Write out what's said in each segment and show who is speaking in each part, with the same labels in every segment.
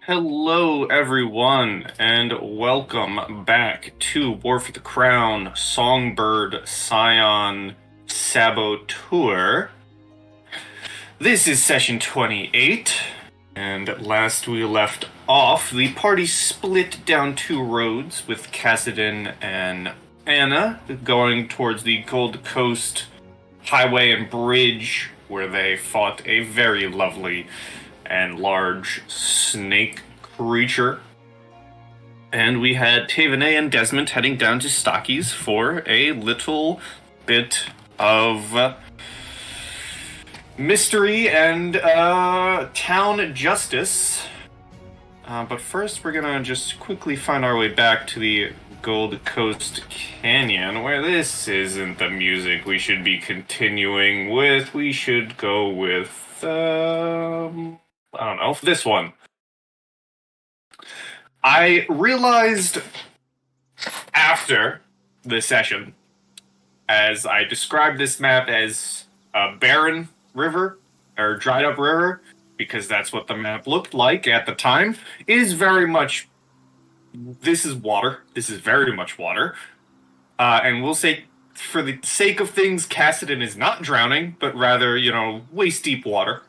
Speaker 1: Hello, everyone, and welcome back to War for the Crown, Songbird, Scion, Saboteur. This is session 28, and last we left off, the party split down two roads with Kassadin and Anna going towards the Gold Coast Highway and Bridge, where they fought a very lovely and large snake creature. And we had Taevanae and Desmond heading down to Stockies for a little bit of mystery and town justice. But first, we're gonna just quickly find our way back to the Gold Coast Canyon, where this isn't the music we should be continuing with. We should go with, I don't know, this one. I realized after the session, as I described this map as a barren river, or dried up river, because that's what the map looked like at the time, is very much, this is water. This is very much water. And we'll say, for the sake of things, Kassadin is not drowning, but rather, waist deep water.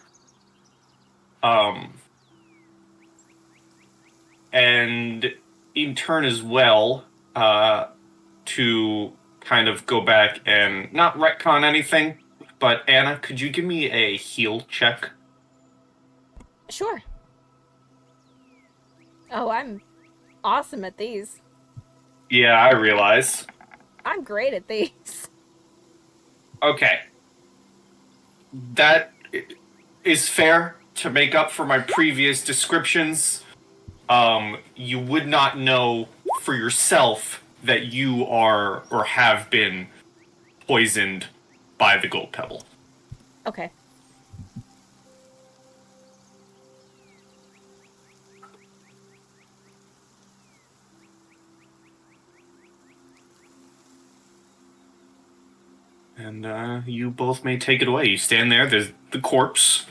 Speaker 1: And in turn as well, to kind of go back and not retcon anything, but Anna, could you give me a heal check?
Speaker 2: Sure. Oh, I'm awesome at these.
Speaker 1: Yeah, I realize.
Speaker 2: I'm great at these.
Speaker 1: Okay. That is fair to make up for my previous descriptions. You would not know for yourself that you are or have been poisoned by the gold pebble.
Speaker 2: Okay.
Speaker 1: And you both may take it away. You stand there, there's the corpse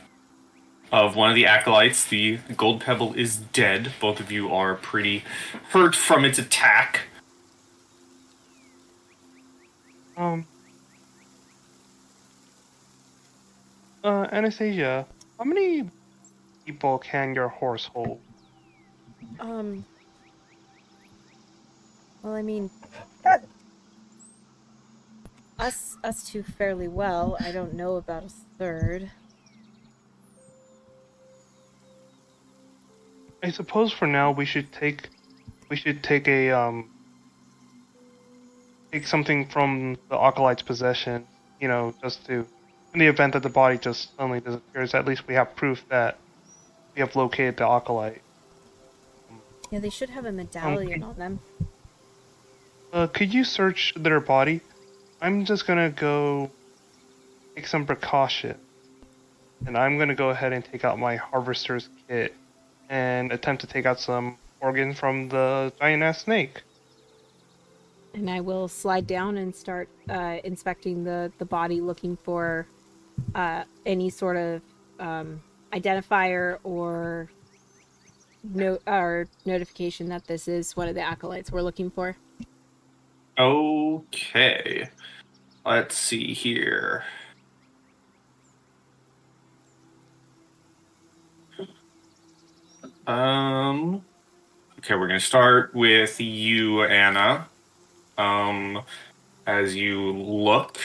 Speaker 1: of one of the acolytes. The gold pebble is dead. Both of you are pretty hurt from its attack.
Speaker 3: Anastasia, how many people can your horse hold?
Speaker 2: Well, I mean, us two fairly well. I don't know about a third.
Speaker 3: I suppose for now we should take a take something from the acolyte's possession, just to, in the event that the body just suddenly disappears, at least we have proof that we have located the acolyte.
Speaker 2: Yeah, they should have a medallion on them.
Speaker 3: Could you search their body? I'm just gonna go take some precaution, and I'm gonna go ahead and take out my harvester's kit and attempt to take out some organs from the giant-ass snake.
Speaker 2: And I will slide down and start inspecting the body, looking for any sort of identifier or notification that this is one of the acolytes we're looking for.
Speaker 1: Okay. Let's see here. Okay, we're gonna start with you, Anna. As you look,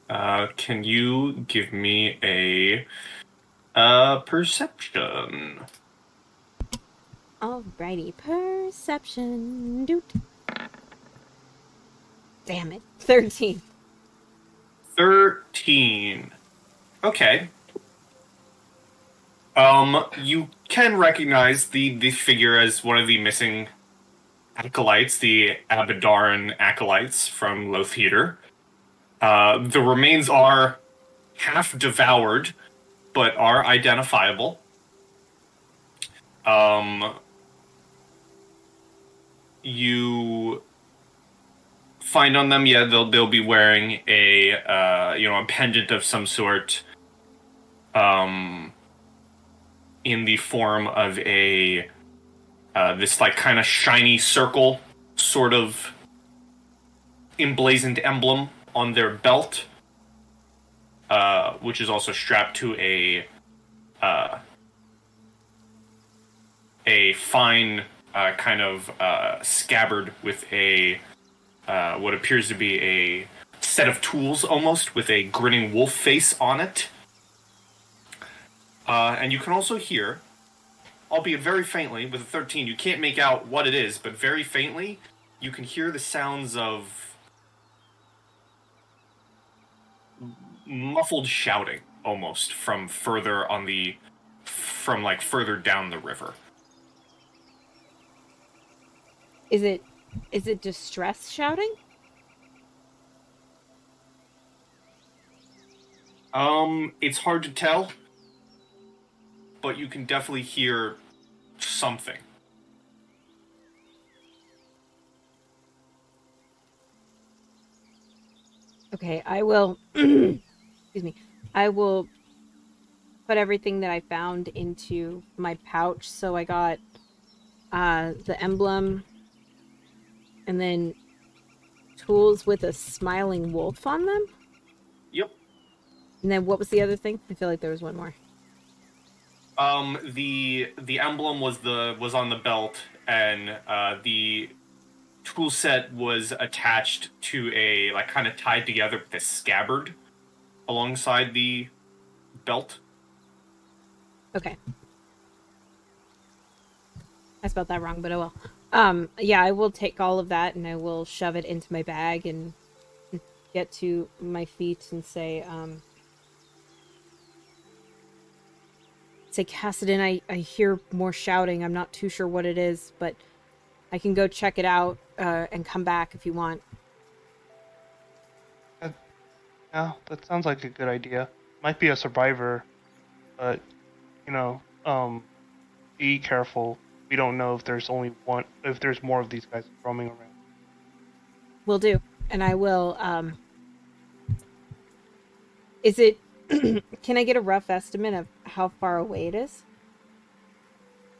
Speaker 1: can you give me a perception?
Speaker 2: Alrighty, perception. Doot. Damn it, 13.
Speaker 1: 13. Okay. You can recognize the figure as one of the missing acolytes, the Abadoran acolytes from Lotheater. The remains are half devoured, but are identifiable. You find on them, yeah, they'll be wearing a pendant of some sort, in the form of a this like kind of shiny circle, sort of emblazoned emblem on their belt, which is also strapped to a fine kind of scabbard with a what appears to be a set of tools, almost with a grinning wolf face on it. And you can also hear, albeit very faintly, with a 13, you can't make out what it is, but very faintly, you can hear the sounds of muffled shouting, almost, from further down the river.
Speaker 2: Is it distress shouting?
Speaker 1: It's hard to tell, but you can definitely hear something.
Speaker 2: Okay, I will excuse me. I will put everything that I found into my pouch. So I got the emblem and then tools with a smiling wolf on them.
Speaker 1: Yep.
Speaker 2: And then what was the other thing? I feel like there was one more.
Speaker 1: The emblem was on the belt, and the tool set was attached to a kind of tied together with a scabbard alongside the belt.
Speaker 2: Okay. I spelled that wrong, but oh well. Yeah, I will take all of that and I will shove it into my bag and get to my feet and say, Kassadin, I hear more shouting. I'm not too sure what it is, but I can go check it out and come back if you want.
Speaker 3: Yeah, that sounds like a good idea. Might be a survivor, but be careful. We don't know if there's only one, if there's more of these guys roaming around.
Speaker 2: Will do, and I will. Is it? Can I get a rough estimate of how far away it is?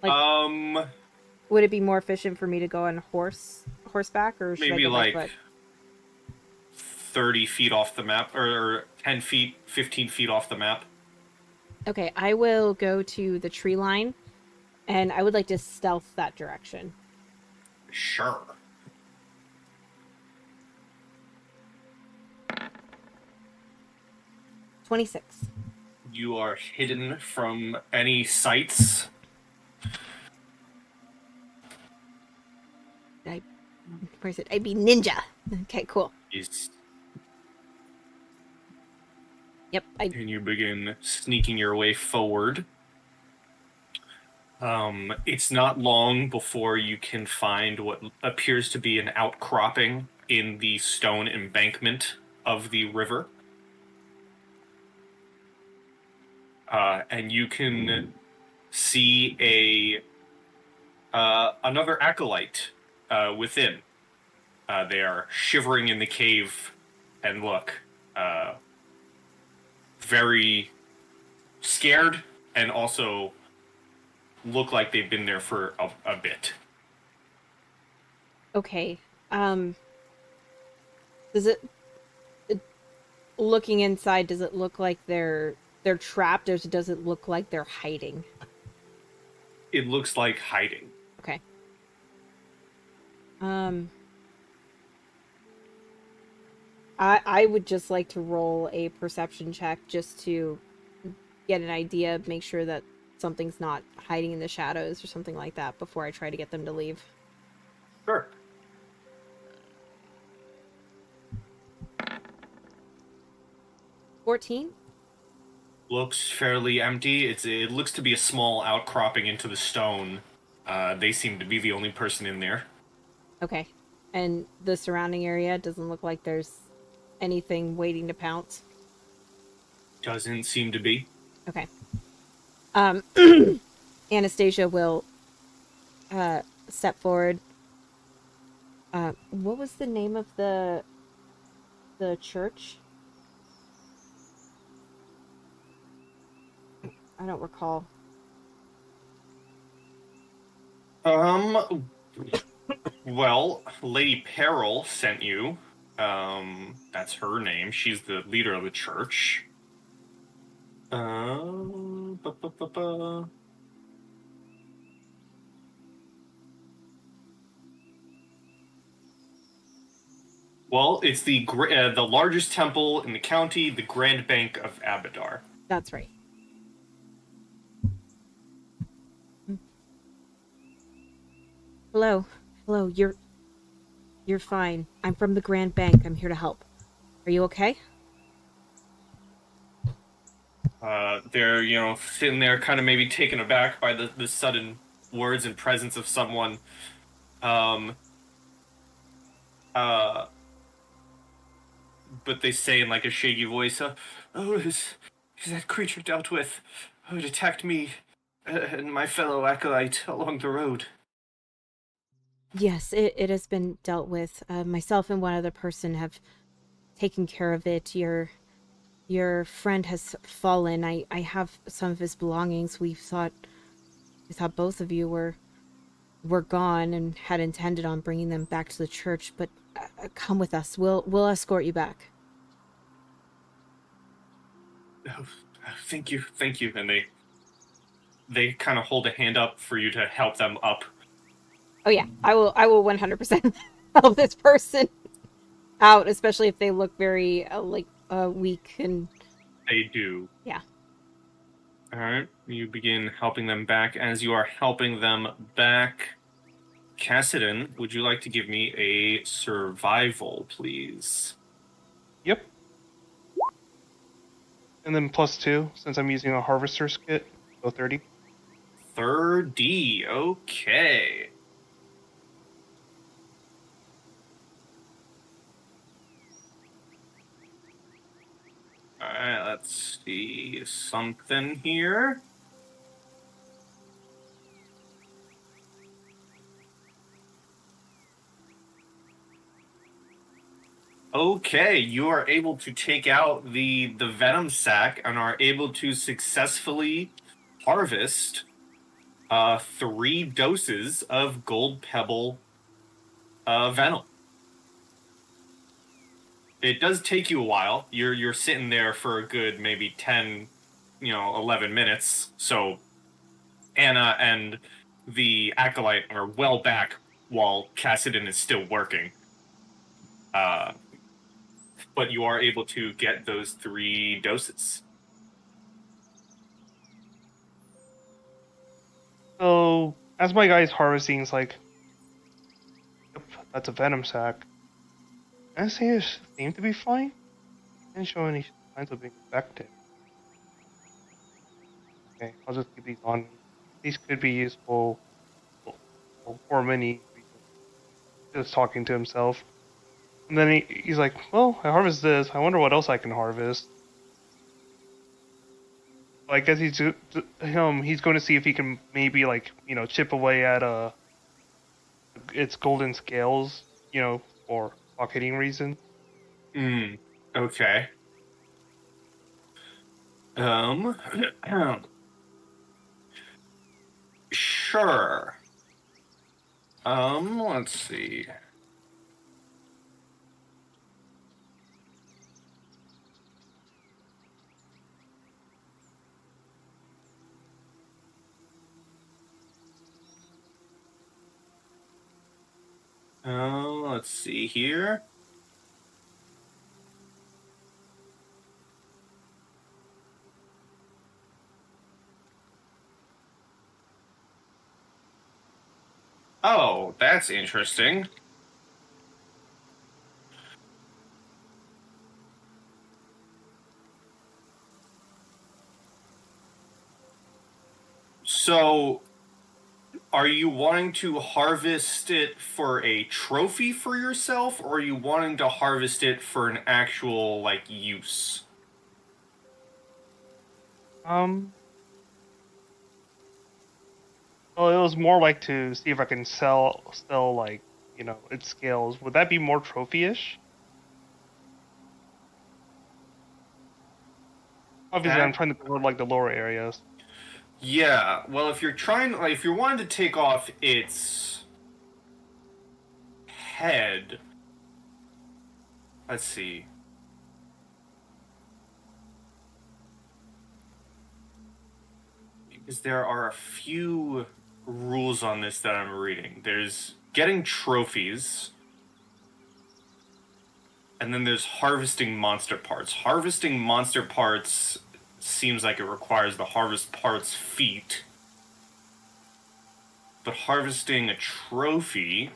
Speaker 2: Would it be more efficient for me to go on horseback, or should
Speaker 1: maybe
Speaker 2: I go by foot?
Speaker 1: 30 feet off the map, or 10 feet, 15 feet off the map.
Speaker 2: Okay, I will go to the tree line, and I would like to stealth that direction.
Speaker 1: Sure.
Speaker 2: $26.
Speaker 1: You are hidden from any sights.
Speaker 2: Where is it? I'd be ninja. Okay, cool.
Speaker 1: Is
Speaker 2: Yep.
Speaker 1: And you begin sneaking your way forward. It's not long before you can find what appears to be an outcropping in the stone embankment of the river. And you can see another acolyte within. They are shivering in the cave and look very scared, and also look like they've been there for a bit.
Speaker 2: Okay. Does it looking inside, does it look like they're trapped, or does it look like they're hiding?
Speaker 1: It looks like hiding.
Speaker 2: Okay. I would just like to roll a perception check just to get an idea, make sure that something's not hiding in the shadows or something like that before I try to get them to leave.
Speaker 1: Sure.
Speaker 2: $14.
Speaker 1: Looks fairly empty. It looks to be a small outcropping into the stone. They seem to be the only person in there.
Speaker 2: Okay. And the surrounding area doesn't look like there's anything waiting to pounce?
Speaker 1: Doesn't seem to be.
Speaker 2: Okay. Anastasia will step forward. What was the name of the church? I don't recall.
Speaker 1: Well, Lady Peril sent you. That's her name. She's the leader of the church. Ba, ba, ba, ba. Well, it's the largest temple in the county, the Grand Bank of Abadar.
Speaker 2: That's right. Hello. Hello, you're fine. I'm from the Grand Bank. I'm here to help. Are you okay?
Speaker 1: They're, sitting there kind of maybe taken aback by the sudden words and presence of someone. But they say in like a shaky voice, "Oh, is that creature dealt with? Oh, it attacked me and my fellow acolyte along the road."
Speaker 2: Yes, it has been dealt with. Myself and one other person have taken care of it. Your friend has fallen. I have some of his belongings. We thought both of you were gone and had intended on bringing them back to the church, but come with us. We'll escort you back.
Speaker 1: Oh, thank you. And they kind of hold a hand up for you to help them up.
Speaker 2: Oh yeah, I will 100% help this person out, especially if they look very weak and
Speaker 1: They do.
Speaker 2: yeah.
Speaker 1: All right, you begin helping them back. As you are helping them back, Kassadin, would you like to give me a survival, please?
Speaker 3: Yep. And then +2, since I'm using a harvester's kit, so 30.
Speaker 1: 30, okay. Alright, let's see something here. Okay, you are able to take out the venom sac and are able to successfully harvest 3 doses of gold pebble venom. It does take you a while. You're sitting there for a good maybe 10, 11 minutes. So Anna and the acolyte are well back while Kassadin is still working. But you are able to get those 3 doses.
Speaker 3: So, as my guy's harvesting, it's like, yep, that's a venom sac. Anastasia seemed to be fine. Didn't show any signs of being infected. Okay, I'll just keep these on me. These could be useful for many reasons. Just talking to himself. And then he's like, well, I harvest this. I wonder what else I can harvest. I guess he's going to see if he can maybe chip away at its golden scales, for pocketing reasons.
Speaker 1: Okay. Sure. Let's see. Let's see here. Oh, that's interesting. So, are you wanting to harvest it for a trophy for yourself, or are you wanting to harvest it for an actual, use?
Speaker 3: Well, it was more like to see if I can sell its scales. Would that be more trophy-ish? Obviously, I'm trying to cover the lower areas.
Speaker 1: Yeah, well, if you're wanting to take off its head, let's see. Because there are a few rules on this that I'm reading. There's getting trophies, and then there's harvesting monster parts. Harvesting monster parts seems like it requires the harvest parts feat. But harvesting a trophy...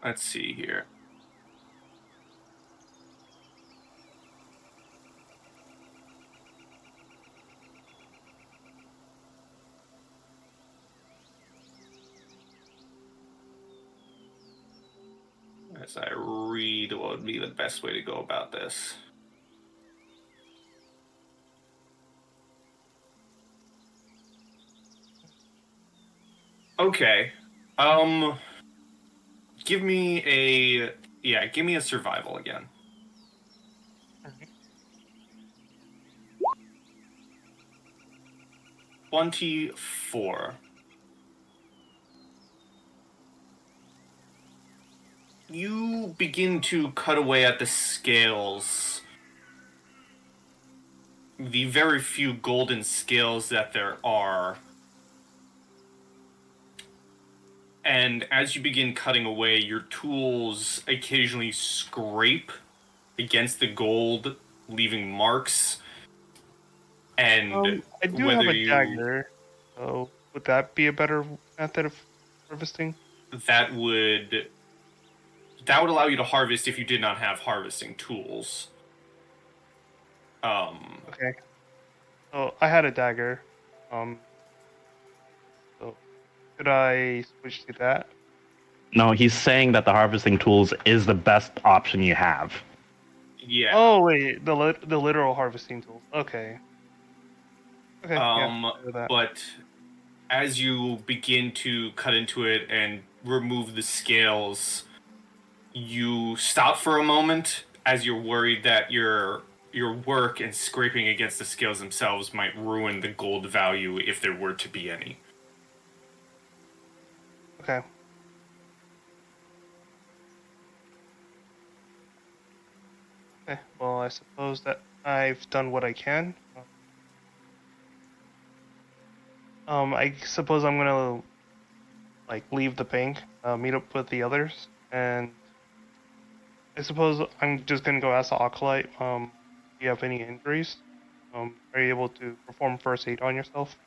Speaker 1: Let's see here. As I read what would be the best way to go about this. Okay. Give me a survival again.
Speaker 3: Alright.
Speaker 1: 24. You begin to cut away at the scales. The very few golden scales that there are. And as you begin cutting away, your tools occasionally scrape against the gold, leaving marks. And
Speaker 3: I do have a dagger. So would that be a better method of harvesting?
Speaker 1: that would allow you to harvest if you did not have harvesting tools.
Speaker 3: Okay. So I had a dagger. So could I switch to that?
Speaker 4: No, he's saying that the harvesting tools is the best option you have.
Speaker 1: Yeah.
Speaker 3: Oh wait, the literal harvesting tools. Okay. Okay. Yeah. I'll do that.
Speaker 1: But as you begin to cut into it and remove the scales, you stop for a moment as you're worried that your work and scraping against the scales themselves might ruin the gold value if there were to be any.
Speaker 3: Okay. Okay. Well, I suppose that I've done what I can. I suppose I'm gonna leave the bank, meet up with the others, and I suppose I'm just gonna go ask the acolyte. Do you have any injuries? Are you able to perform first aid on yourself?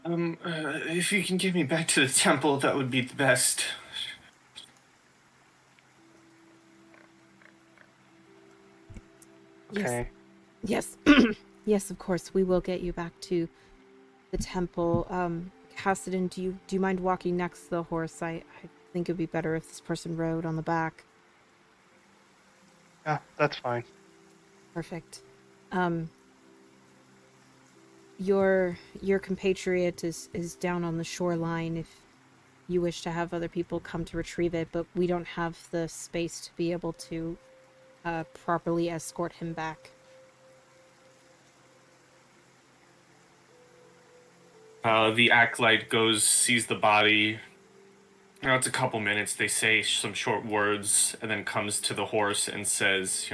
Speaker 1: If you can get me back to the temple, that would be the best.
Speaker 3: Okay.
Speaker 2: Yes. Yes, of course. We will get you back to the temple. Kassadin, do you mind walking next to the horse? I think it'd be better if this person rode on the back.
Speaker 3: Yeah, that's fine.
Speaker 2: Perfect. Your compatriot is down on the shoreline if you wish to have other people come to retrieve it, but we don't have the space to be able to properly escort him back.
Speaker 1: The acolyte sees the body. It's a couple minutes. They say some short words and then comes to the horse and says,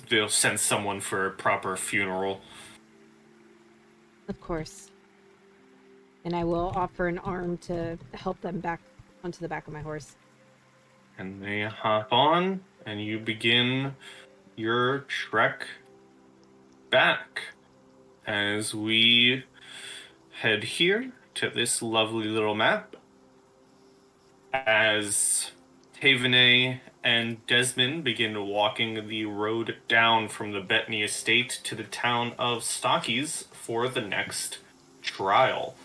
Speaker 1: they'll send someone for a proper funeral.
Speaker 2: Of course. And I will offer an arm to help them back onto the back of my horse.
Speaker 1: And they hop on, and you begin your trek back as we head here to this lovely little map. As Taevanae and Desmond begin walking the road down from the Bettany estate to the town of Stockies for the next trial.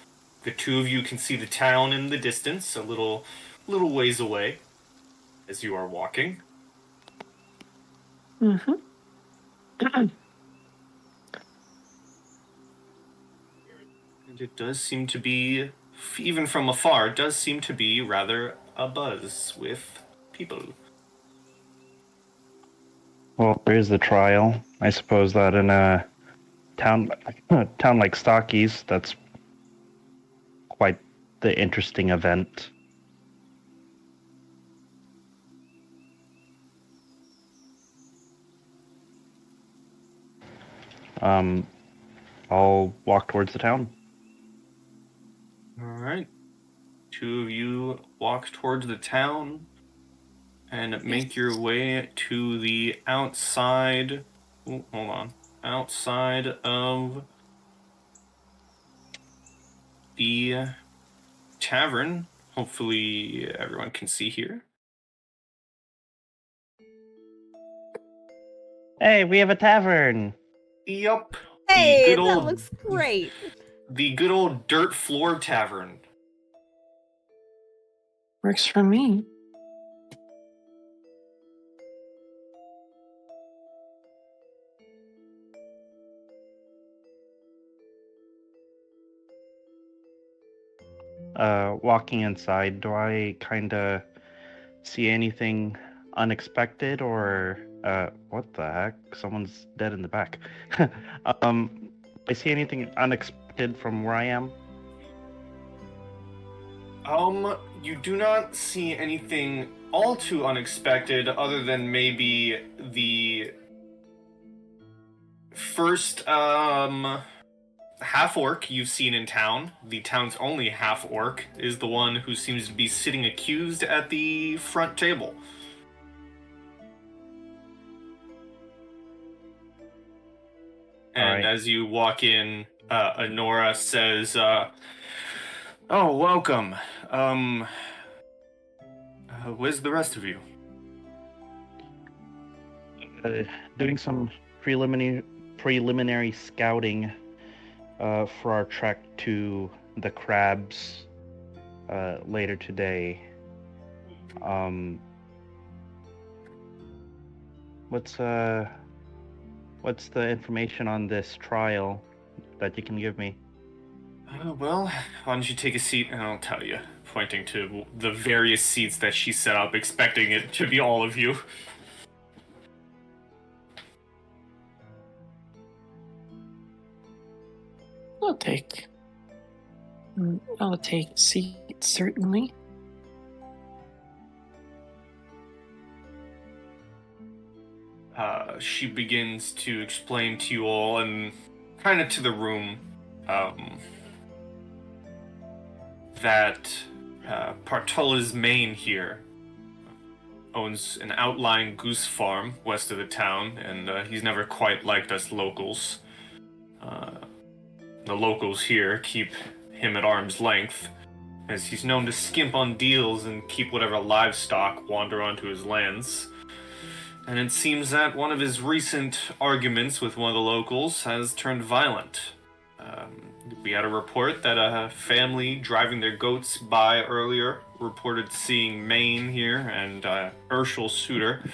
Speaker 1: The two of you can see the town in the distance, a little ways away, as you are walking. And it does seem to be, even from afar, it does seem to be rather abuzz with people.
Speaker 4: Well, there is the trial. I suppose that in a town like Stockies, that's quite the interesting event. I'll walk towards the town.
Speaker 1: All right. Two of you walk towards the town and make your way to the outside. Ooh, hold on. Outside of the tavern. Hopefully, everyone can see here.
Speaker 4: Hey, we have a tavern.
Speaker 1: Yup.
Speaker 2: Hey, that looks great.
Speaker 1: The good old dirt floor tavern.
Speaker 5: Works for me.
Speaker 4: Walking inside, do I kind of see anything unexpected or what the heck? Someone's dead in the back. I see anything unexpected from where I am?
Speaker 1: You do not see anything all too unexpected other than maybe the first, half-orc you've seen in town. The town's only half-orc is the one who seems to be sitting accused at the front table. And as you walk in, Honora says, "Oh, welcome. Where's the rest of you?"
Speaker 4: Doing some preliminary scouting for our trek to the crabs later today. What's the information on this trial that you can give me?
Speaker 1: Well, why don't you take a seat and I'll tell you, pointing to the various seats that she set up, expecting it to be all of you.
Speaker 5: I'll take a seat, certainly.
Speaker 1: She begins to explain to you all and kind of to the room that Partola's Main here owns an outlying goose farm west of the town, and he's never quite liked us locals. The locals here keep him at arm's length, as he's known to skimp on deals and keep whatever livestock wander onto his lands. And it seems that one of his recent arguments with one of the locals has turned violent. We had a report that a family driving their goats by earlier reported seeing Maine here and Urshel Suitor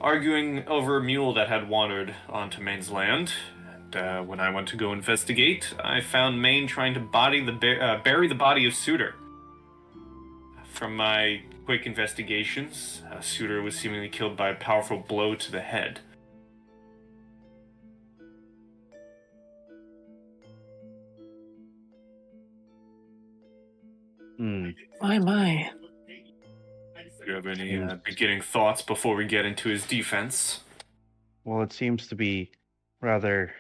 Speaker 1: arguing over a mule that had wandered onto Maine's land. And when I went to go investigate, I found Maine trying to bury the body of Suitor. From my quick investigations, Suitor was seemingly killed by a powerful blow to the head.
Speaker 5: My.
Speaker 1: Do you have any beginning thoughts before we get into his defense?
Speaker 4: Well, it seems to be rather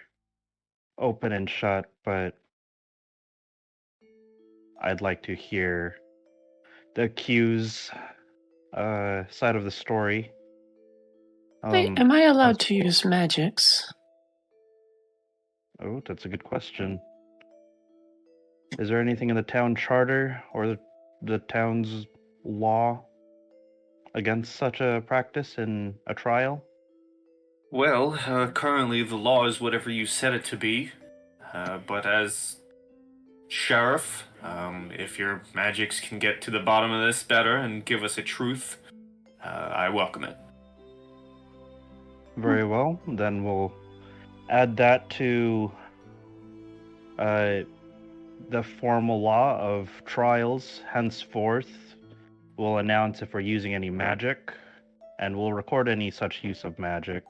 Speaker 4: open and shut, but I'd like to hear the accused side of the story.
Speaker 5: Am I allowed to use magics?
Speaker 4: Oh, that's a good question. Is there anything in the town charter or the town's law against such a practice in a trial?
Speaker 1: Well, currently the law is whatever you set it to be, but as sheriff, if your magics can get to the bottom of this better and give us a truth, I welcome it.
Speaker 4: Very well, then we'll add that to the formal law of trials henceforth will announce if we're using any magic, and we'll record any such use of magic.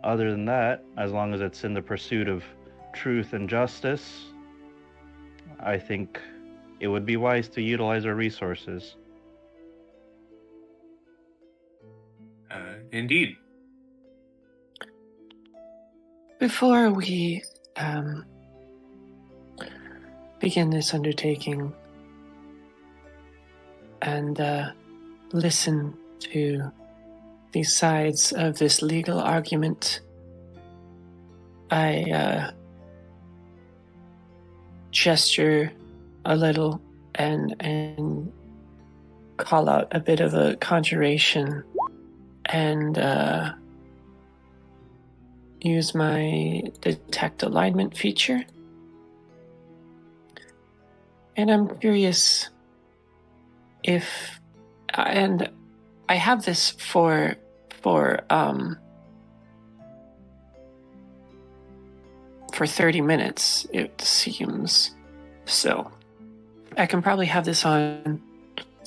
Speaker 4: Other than that, as long as it's in the pursuit of truth and justice, I think it would be wise to utilize our resources.
Speaker 1: Indeed.
Speaker 5: Before we begin this undertaking and listen to the sides of this legal argument, I gesture a little and call out a bit of a conjuration and use my detect alignment feature. And I'm curious if, and I have this for 30 minutes, it seems. So I can probably have this on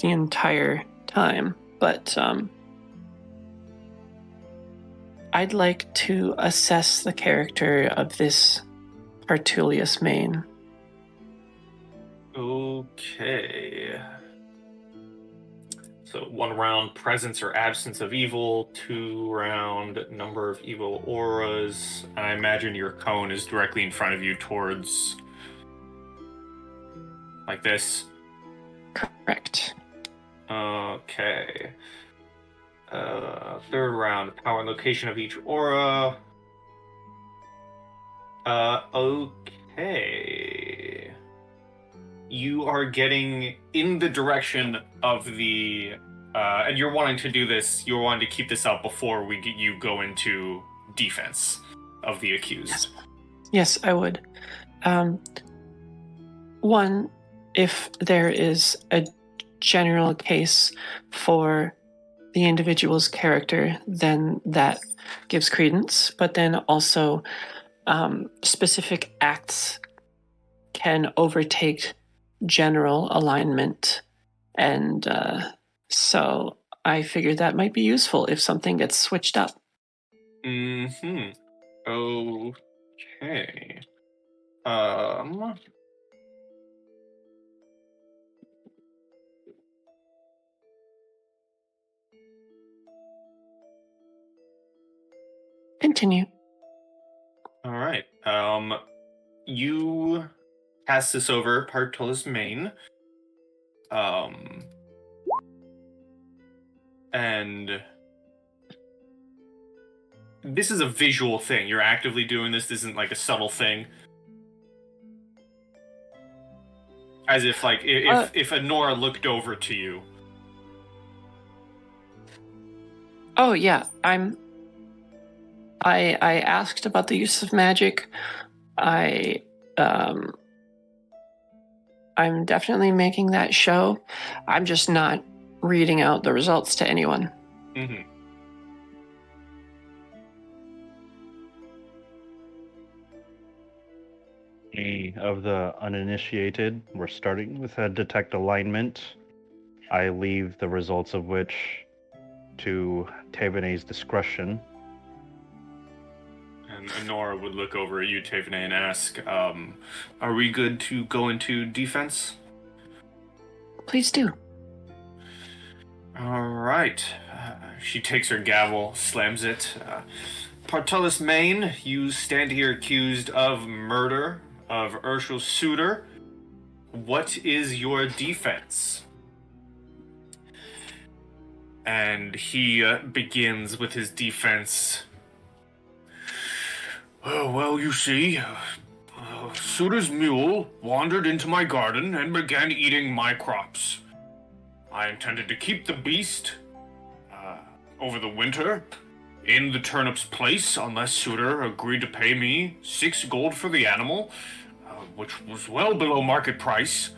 Speaker 5: the entire time, but I'd like to assess the character of this Artulius Main.
Speaker 1: Okay. So 1 round presence or absence of evil, 2 round number of evil auras. And I imagine your cone is directly in front of you towards like this.
Speaker 5: Correct.
Speaker 1: Okay. 3rd round, power and location of each aura. Okay. You are getting in the direction of the, and you're wanting to do this, you're wanting to keep this up before you go into defense of the accused.
Speaker 5: Yes, I would. One, if there is a general case for the individual's character, then that gives credence. But then also, specific acts can overtake general alignment. And so I figured that might be useful if something gets switched up.
Speaker 1: Mm-hmm. Okay.
Speaker 5: Continue.
Speaker 1: All right. You pass this over Partulus Main. And this is a visual thing. You're actively doing this. This isn't like a subtle thing. As if, like, if Honora looked over to you.
Speaker 5: Oh, yeah. I asked about the use of magic. I'm definitely making that show. I'm just not reading out the results to anyone.
Speaker 1: Mm-hmm.
Speaker 4: Of the uninitiated, we're starting with a detect alignment. I leave the results of which to Taevanae's discretion.
Speaker 1: And Honora would look over at you, Taevanae, and ask, are we good to go into defense?
Speaker 5: Please do.
Speaker 1: All right. She takes her gavel, slams it. Partulus Main, you stand here accused of murder of Urshel Suitor. What is your defense? And he begins with his defense. Well, you see, Suitor's mule wandered into my garden and began eating my crops. I intended to keep the beast over the winter in the turnip's place unless Suitor agreed to pay me 6 gold for the animal, which was well below market price.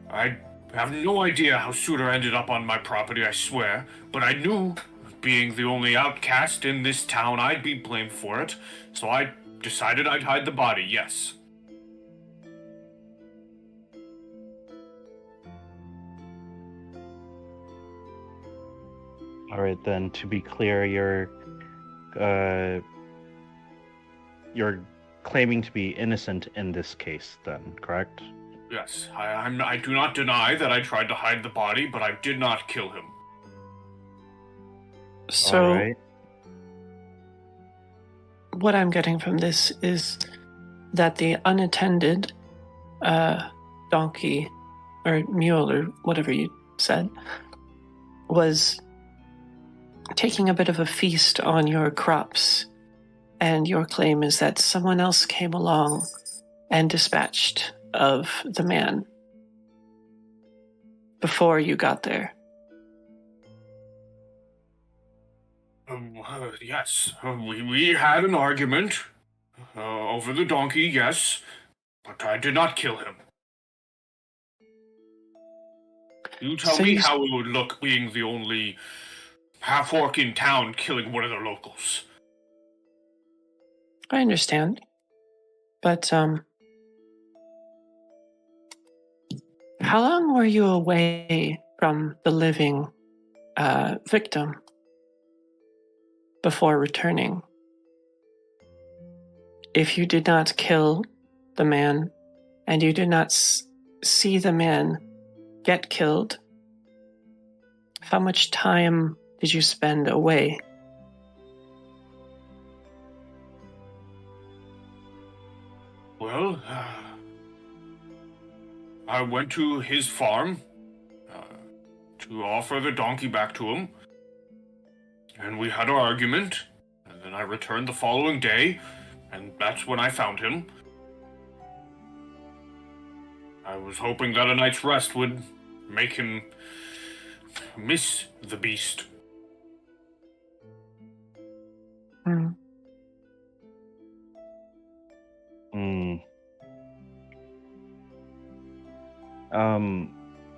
Speaker 1: I have no idea how Suitor ended up on my property, I swear, but I knew, being the only outcast in this town, I'd be blamed for it, so I decided I'd hide the body, yes.
Speaker 4: All right, then. To be clear, you're claiming to be innocent in this case, then, correct?
Speaker 1: Yes, I do not deny that I tried to hide the body, but I did not kill him.
Speaker 5: So,
Speaker 4: All right.
Speaker 5: what I'm getting from this is that the unattended donkey or mule or whatever you said was taking a bit of a feast on your crops, and your claim is that someone else came along and dispatched of the man before you got there.
Speaker 1: Yes, we had an argument over the donkey, yes, but I did not kill him. You tell
Speaker 5: So
Speaker 1: me
Speaker 5: you-
Speaker 1: how it would look being the only half-orc in town killing one of the locals.
Speaker 5: I understand, but how long were you away from the living victim before returning? If you did not kill the man and you did not see the man get killed, how much time did you spend away?
Speaker 1: Well, I went to his farm to offer the donkey back to him, and we had our argument, and then I returned the following day, and that's when I found him. I was hoping that a night's rest would make him miss the beast.
Speaker 5: Hmm.
Speaker 4: Hmm.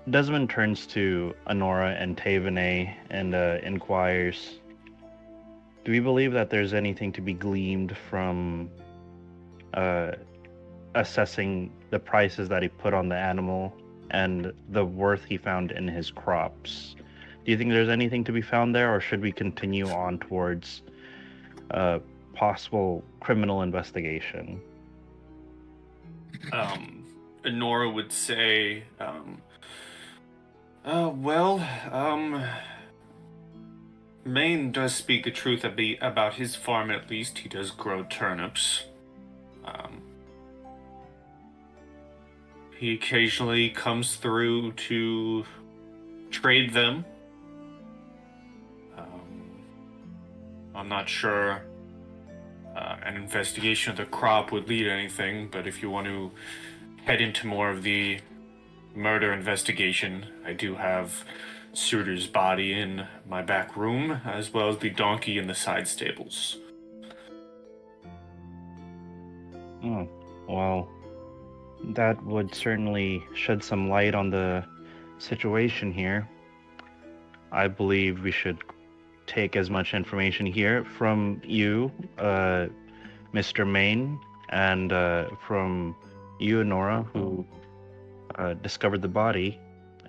Speaker 4: Desmond turns to Honora and Taevanae and inquires, do we believe that there's anything to be gleaned from assessing the prices that he put on the animal and the worth he found in his crops? Do you think there's anything to be found there, or should we continue on towards possible criminal investigation?
Speaker 1: Nora would say, Maine does speak the truth about his farm, at least. He does grow turnips. He occasionally comes through to trade them. I'm not sure an investigation of the crop would lead anything, but if you want to head into more of the murder investigation, I do have Suitor's body in my back room, as well as the donkey in the side stables.
Speaker 4: Oh, well, that would certainly shed some light on the situation here. I believe we should take as much information here from you, Mr. Maine, and from you, Nora, who discovered the body,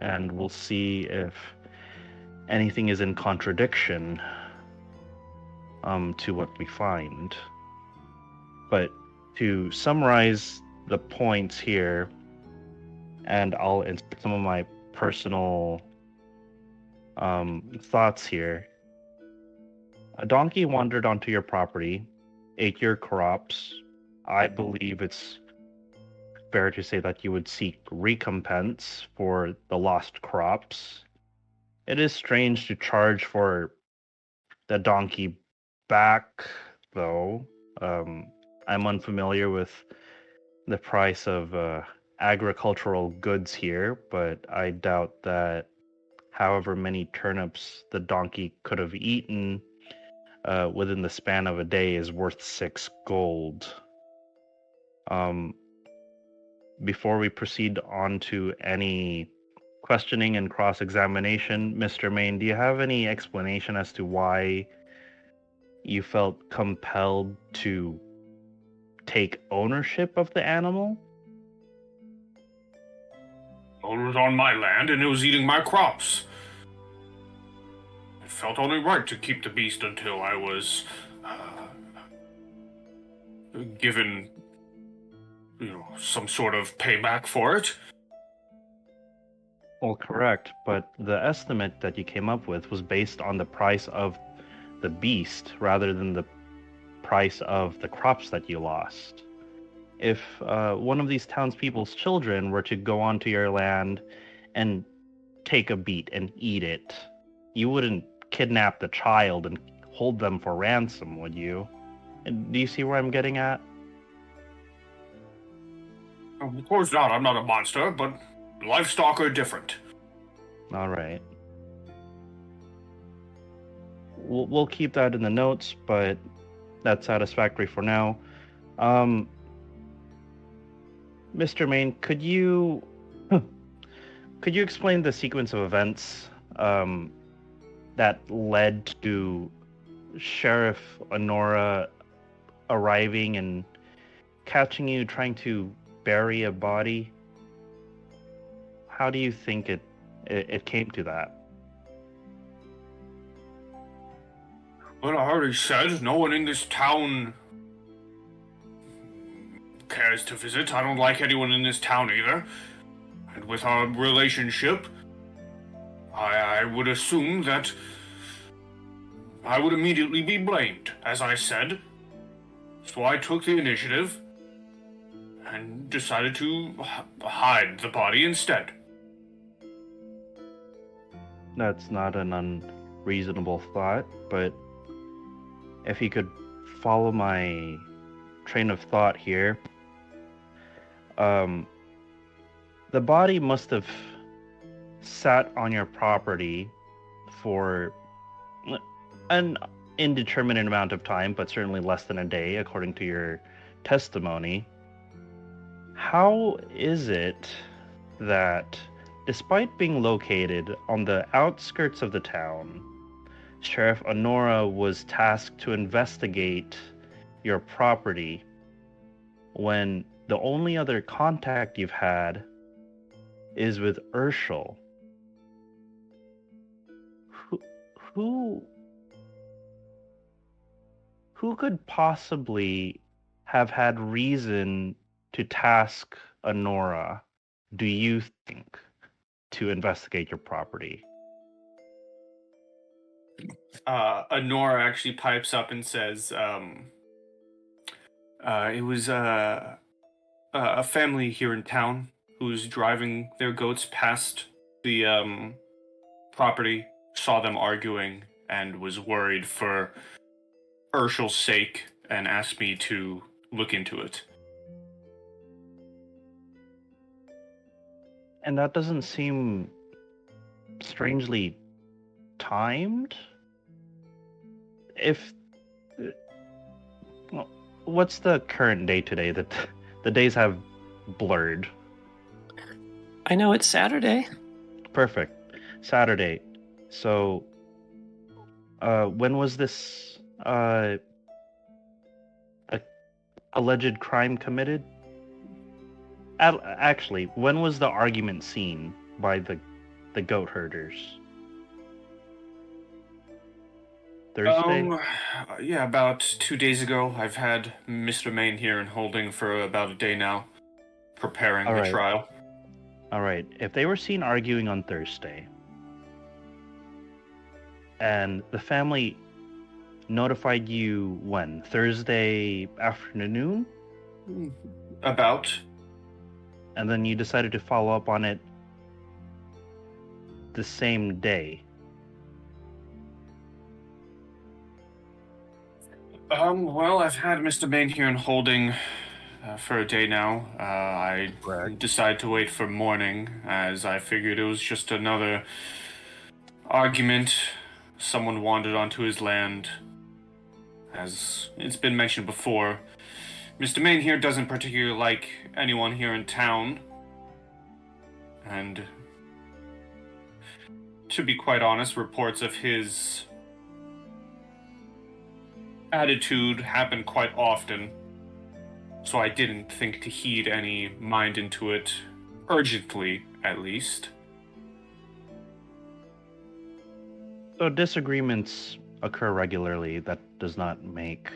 Speaker 4: and we'll see if anything is in contradiction to what we find. But to summarize the points here, and I'll insert some of my personal thoughts here. A donkey wandered onto your property, ate your crops. I believe it's fair to say that you would seek recompense for the lost crops. It is strange to charge for the donkey back, though. I'm unfamiliar with the price of agricultural goods here, but I doubt that however many turnips the donkey could have eaten within the span of a day is worth 6 gold. Before we proceed on to any questioning and cross-examination, Mr. Maine, do you have any explanation as to why you felt compelled to take ownership of the animal?
Speaker 1: Well, it was on my land, and it was eating my crops. felt only right to keep the beast until I was given, some sort of payback for it.
Speaker 4: Well, correct, but the estimate that you came up with was based on the price of the beast rather than the price of the crops that you lost. If one of these townspeople's children were to go onto your land and take a beat and eat it, you wouldn't kidnap the child and hold them for ransom, would you? And do you see where I'm getting at?
Speaker 1: Of course not, I'm not a monster, but livestock are different.
Speaker 4: All right. We'll keep that in the notes, but that's satisfactory for now. Mr. Main, could you explain the sequence of events that led to Sheriff Honora arriving and catching you trying to bury a body? How do you think it came to that?
Speaker 1: Well, I already said, no one in this town cares to visit. I don't like anyone in this town either. And with our relationship, I would assume that I would immediately be blamed, as I said. So I took the initiative and decided to hide the body instead.
Speaker 4: That's not an unreasonable thought, but if you could follow my train of thought here, the body must have sat on your property for an indeterminate amount of time, but certainly less than a day, according to your testimony. How is it that, despite being located on the outskirts of the town, Sheriff Honora was tasked to investigate your property when the only other contact you've had is with Urshel? Who could possibly have had reason to task Honora, do you think, to investigate your property?
Speaker 1: Honora actually pipes up and says, it was a family here in town who was driving their goats past the property, saw them arguing, and was worried for Urshel's sake and asked me to look into it.
Speaker 4: And that doesn't seem strangely timed? What's the current day today? That the days have blurred.
Speaker 5: I know it's Saturday.
Speaker 4: Perfect. Saturday. So, when was this alleged crime committed? Actually, when was the argument seen by the goat herders? Thursday?
Speaker 1: Yeah, about 2 days ago. I've had Mr. Main here in holding for about a day now, preparing the trial.
Speaker 4: All right. If they were seen arguing on Thursday, and the family notified you when? Thursday afternoon?
Speaker 1: About.
Speaker 4: And then you decided to follow up on it the same day.
Speaker 1: Well, I've had Mr. Main here in holding for a day now. I decided to wait for morning, as I figured it was just another argument. Someone wandered onto his land. As it's been mentioned before, Mr. Main here doesn't particularly like anyone here in town. And to be quite honest, reports of his attitude happen quite often, so I didn't think to heed any mind into it, urgently at least.
Speaker 4: So disagreements occur regularly. That does not make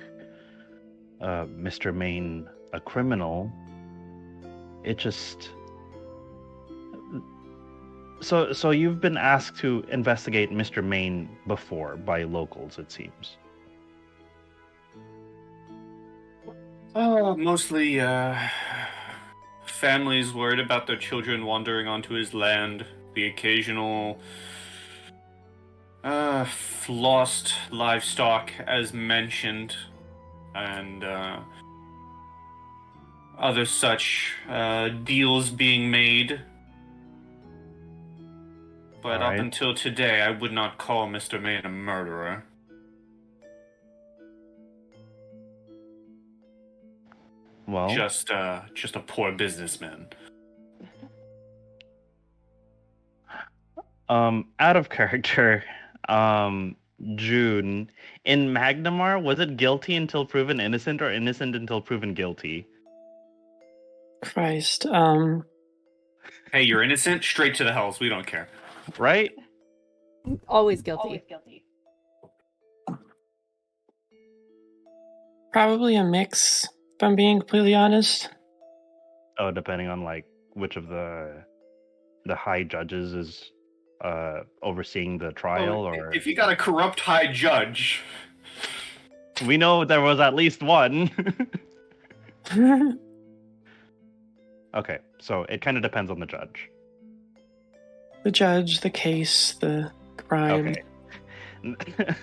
Speaker 4: Mr. Main a criminal. It just... So you've been asked to investigate Mr. Main before by locals, it seems.
Speaker 1: Mostly, families worried about their children wandering onto his land, the occasional, lost livestock, as mentioned, and, other such, deals being made. But up
Speaker 4: Alright.
Speaker 1: until today, I would not call Mr. Main a murderer.
Speaker 4: Well,
Speaker 1: Just a poor businessman.
Speaker 4: out of character, June, in Magnamar, was it guilty until proven innocent or innocent until proven guilty?
Speaker 5: Christ.
Speaker 1: Hey, you're innocent? Straight to the hells. We don't care.
Speaker 4: Right?
Speaker 2: Always guilty.
Speaker 5: Probably a mix, if I'm being completely honest.
Speaker 4: Oh, depending on like which of the high judges is overseeing the trial,
Speaker 1: Well,
Speaker 4: or
Speaker 1: if you got a corrupt high judge,
Speaker 4: we know there was at least one. Okay, so it kind of depends on the judge.
Speaker 5: The judge, the case, the crime.
Speaker 4: Okay.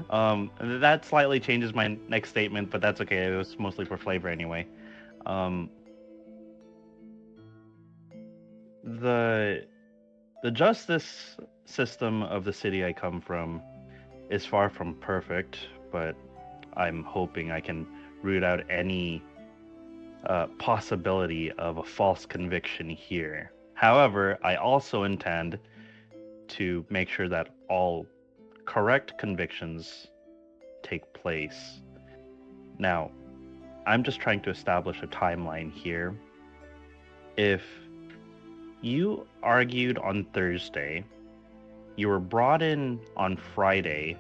Speaker 4: That slightly changes my next statement, but that's okay. It was mostly for flavor anyway. The justice system of the city I come from is far from perfect, but I'm hoping I can root out any possibility of a false conviction here. However, I also intend to make sure that all correct convictions take place. Now, I'm just trying to establish a timeline here. If you argued on Thursday, you were brought in on Friday,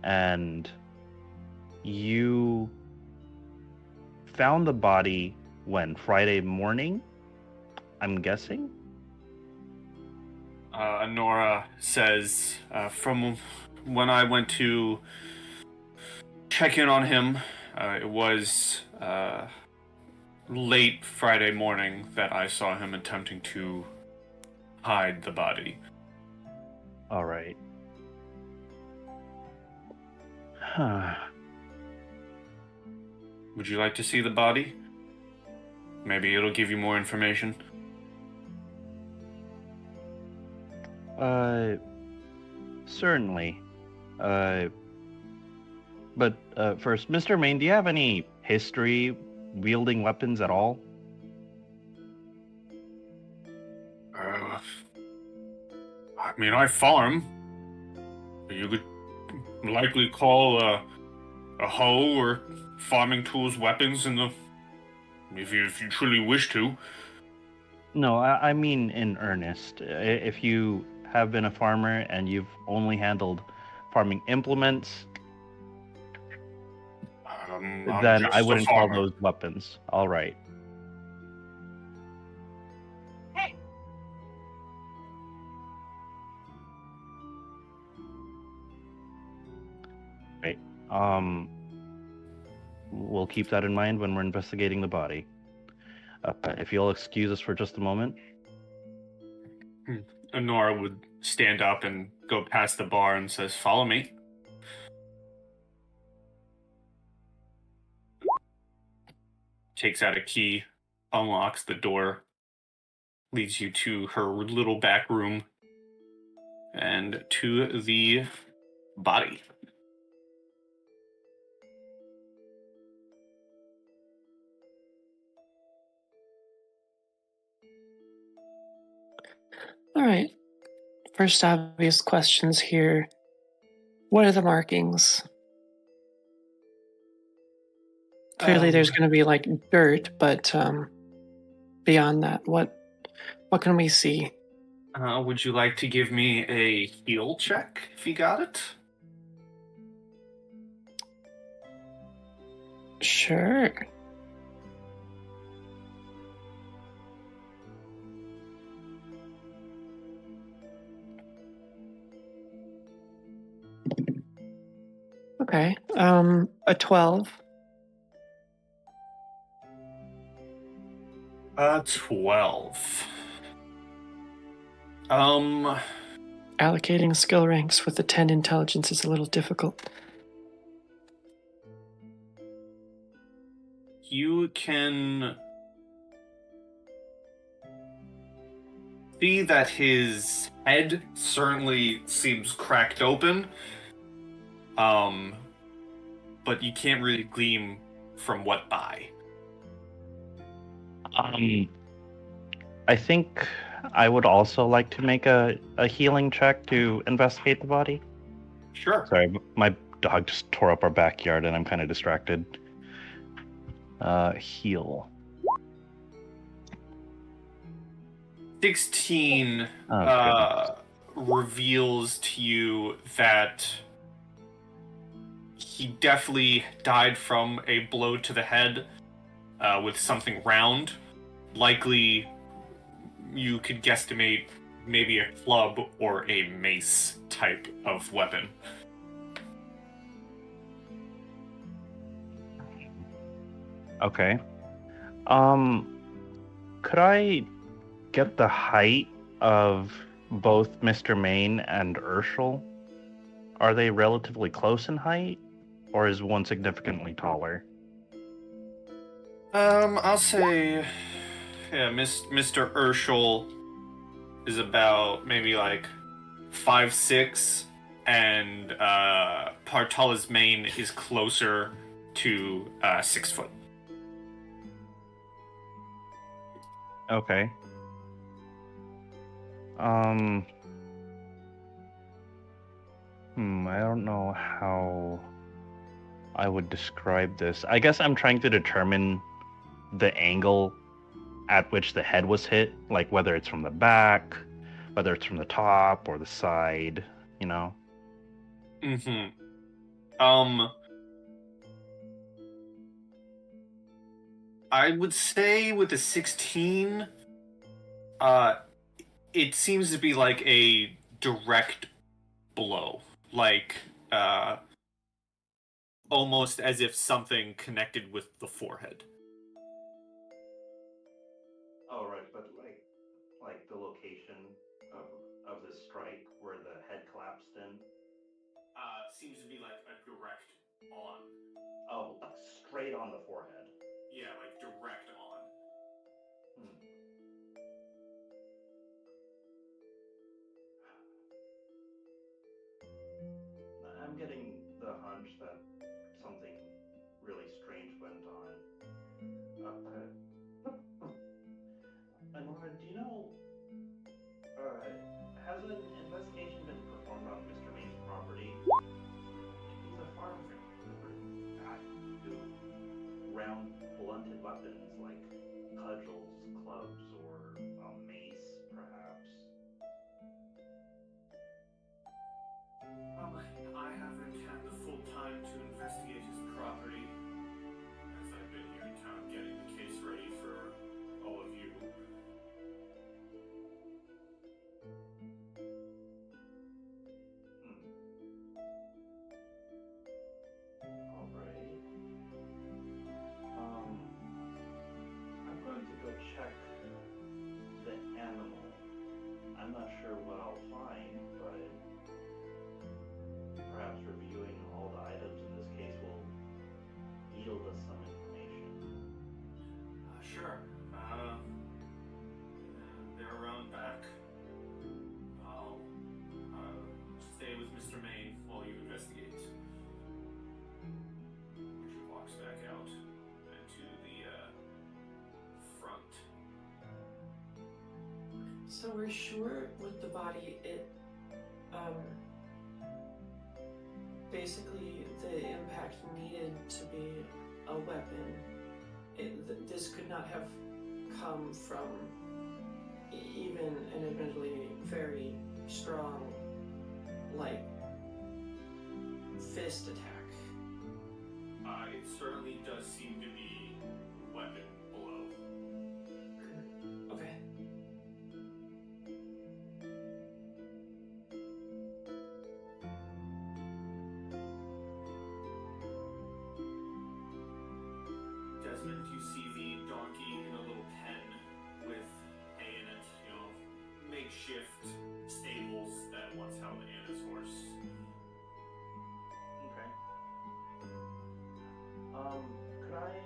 Speaker 4: and you found the body when? Friday morning? I'm guessing?
Speaker 1: Nora says, from when I went to check in on him, it was late Friday morning that I saw him attempting to hide the body.
Speaker 4: All right. Huh.
Speaker 1: Would you like to see the body? Maybe it'll give you more information.
Speaker 4: Certainly. But first, Mr. Main, do you have any history wielding weapons at all?
Speaker 1: I mean, I farm. You could likely call a hoe or farming tools weapons in the... if you truly wish to.
Speaker 4: No, I mean in earnest. If you have been a farmer and you've only handled farming implements, then I wouldn't call those weapons. All right.
Speaker 2: Hey.
Speaker 4: Right. We'll keep that in mind when we're investigating the body. If you'll excuse us for just a moment.
Speaker 1: Nora would stand up and go past the bar and says, "Follow me." Takes out a key, unlocks the door, leads you to her little back room and to the body.
Speaker 5: All right. First obvious questions here. What are the markings? Clearly there's going to be like dirt, but beyond that, what can we see?
Speaker 1: Would you like to give me a heal check if you got it?
Speaker 5: Sure. Okay. A 12.
Speaker 1: 12.
Speaker 5: Allocating skill ranks with a 10 intelligence is a little difficult.
Speaker 1: You can see that his head certainly seems cracked open, but you can't really glean from what by.
Speaker 4: I think I would also like to make a healing check to investigate the body.
Speaker 1: Sure.
Speaker 4: Sorry, my dog just tore up our backyard and I'm kind of distracted. Heal.
Speaker 1: 16 reveals to you that he definitely died from a blow to the head with something round. Likely, you could guesstimate maybe a club or a mace type of weapon.
Speaker 4: Okay. Could I get the height of both Mr. Main and Urshel? Are they relatively close in height, or is one significantly taller?
Speaker 1: I'll say, yeah, Mr. Urshel is about maybe 5'6", and Partala's Main is closer to 6 foot.
Speaker 4: Okay. I don't know how I would describe this. I guess I'm trying to determine the angle at which the head was hit, like whether it's from the back, whether it's from the top or the side, you know?
Speaker 1: Mm-hmm. I would say with the 16, it seems to be like a direct blow. Almost as if something connected with the forehead.
Speaker 4: Oh, right, but like the location of the strike where the head collapsed in?
Speaker 1: Seems to be like a direct on.
Speaker 4: Oh, straight on the forehead.
Speaker 1: Yeah, like direct on.
Speaker 4: I'm getting the hunch that something really strange went on. Honora, do you know, has an investigation been performed on Mr. Main's property? He's a farm who round blunted weapons like cudgels, clubs, or a mace, perhaps.
Speaker 1: I haven't had the full time to investigate his property, as I've been here in town getting the case ready for all of you.
Speaker 4: All right. I'm going to go check the animal. I'm not sure what I'll find, but perhaps reviewing all the items in this case will yield us some information.
Speaker 1: Sure. They're around back. I'll stay with Mr. Main while you investigate. She walks back out into the front.
Speaker 5: So we're sure with the body, basically the impact needed to be a weapon. This could not have come from even an admittedly
Speaker 1: fist attack. It certainly does seem to be weapon blow. Okay. Desmond, you see the donkey in a little pen with hay in it, makeshift stables that once held Anna's horse.
Speaker 4: Okay. Could I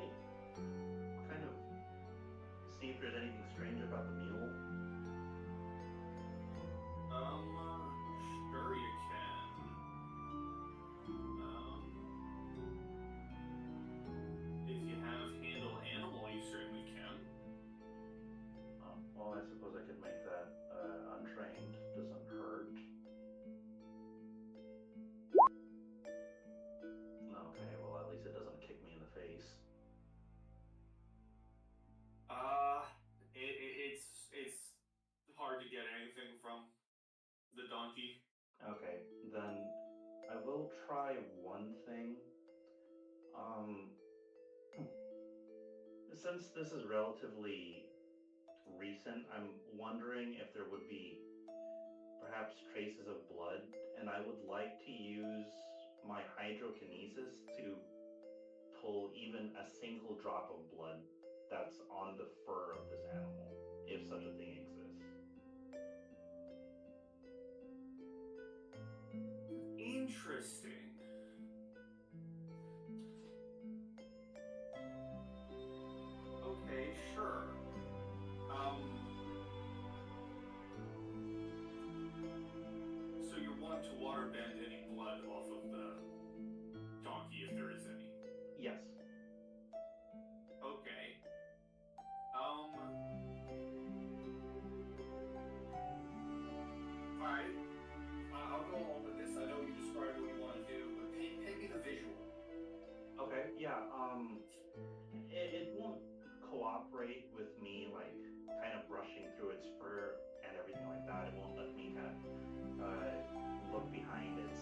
Speaker 4: kind of see if there's anything strange about the mule?
Speaker 1: Sure you can. If you have handle animal, you certainly can.
Speaker 4: Well, I suppose I could make that untrained. Doesn't hurt. Okay, well, at least it doesn't kick me in the face.
Speaker 1: It's hard to get anything from the donkey.
Speaker 4: Okay, then I will try one thing. Since this is relatively recent, I'm wondering if there would be perhaps traces of blood, and I would like to use my hydrokinesis to pull even a single drop of blood that's on the fur of this animal, if such a thing exists.
Speaker 1: Interesting. Okay, sure. So you're wanting to waterbend any blood off of the donkey, if there is any?
Speaker 4: Yes.
Speaker 1: Okay. Alright. I'll go along with this. I know you described what you want to do, but paint me the visual.
Speaker 4: Okay, yeah, it won't cooperate with me, like, kind of brushing through its fur and everything like that. It won't let me kind of look behind its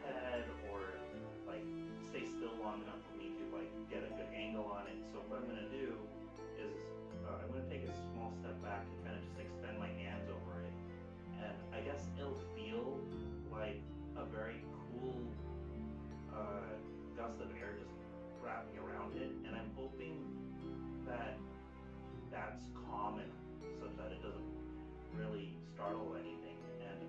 Speaker 4: head or, like, stay still long enough for me to, like, get a good angle on it. So what I'm going to do is I'm going to take a small step back and kind of just extend my hands over it. And I guess it'll feel like a very cool gust of air just wrapping around it, and I'm hoping that that's common such that it doesn't really startle anything, and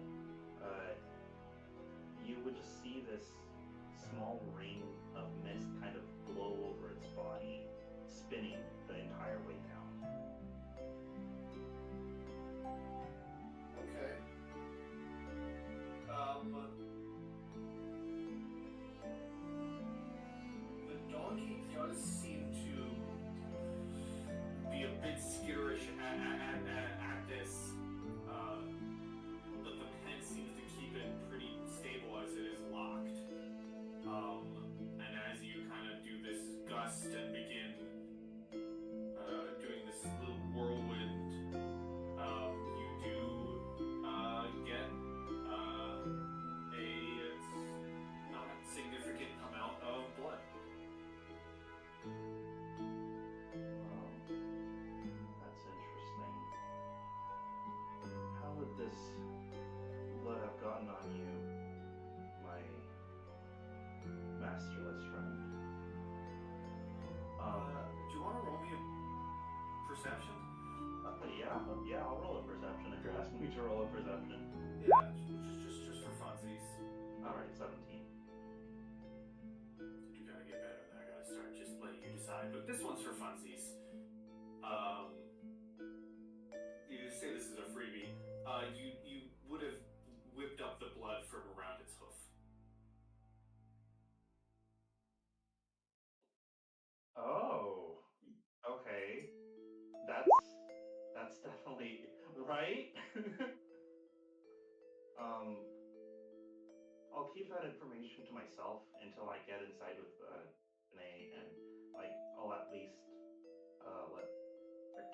Speaker 4: you would just see this small ring of mist kind of blow over its body, spinning the entire way down.
Speaker 1: Okay. The donkey does seem to be a bit skitterish at this. But the pen seems to keep it pretty stable as it is locked. And as you kind of do this gust and begin doing this little whirlwind, you do get a not significant amount of blood.
Speaker 4: That's interesting. How would this blood have gotten on you, my masterless friend?
Speaker 1: Do you want to roll me a perception?
Speaker 4: Yeah, I'll roll a perception if you're asking me to roll a perception.
Speaker 1: Yeah, just for funsies.
Speaker 4: Alright, 17.
Speaker 1: You gotta get better than I gotta start just letting you decide. But this one's for funsies. You say this is a freebie. You would have whipped up the blood from around its hoof.
Speaker 4: Oh, okay. That's definitely right. I'll keep that information to myself until I get inside with Taevanae, and like I'll at least let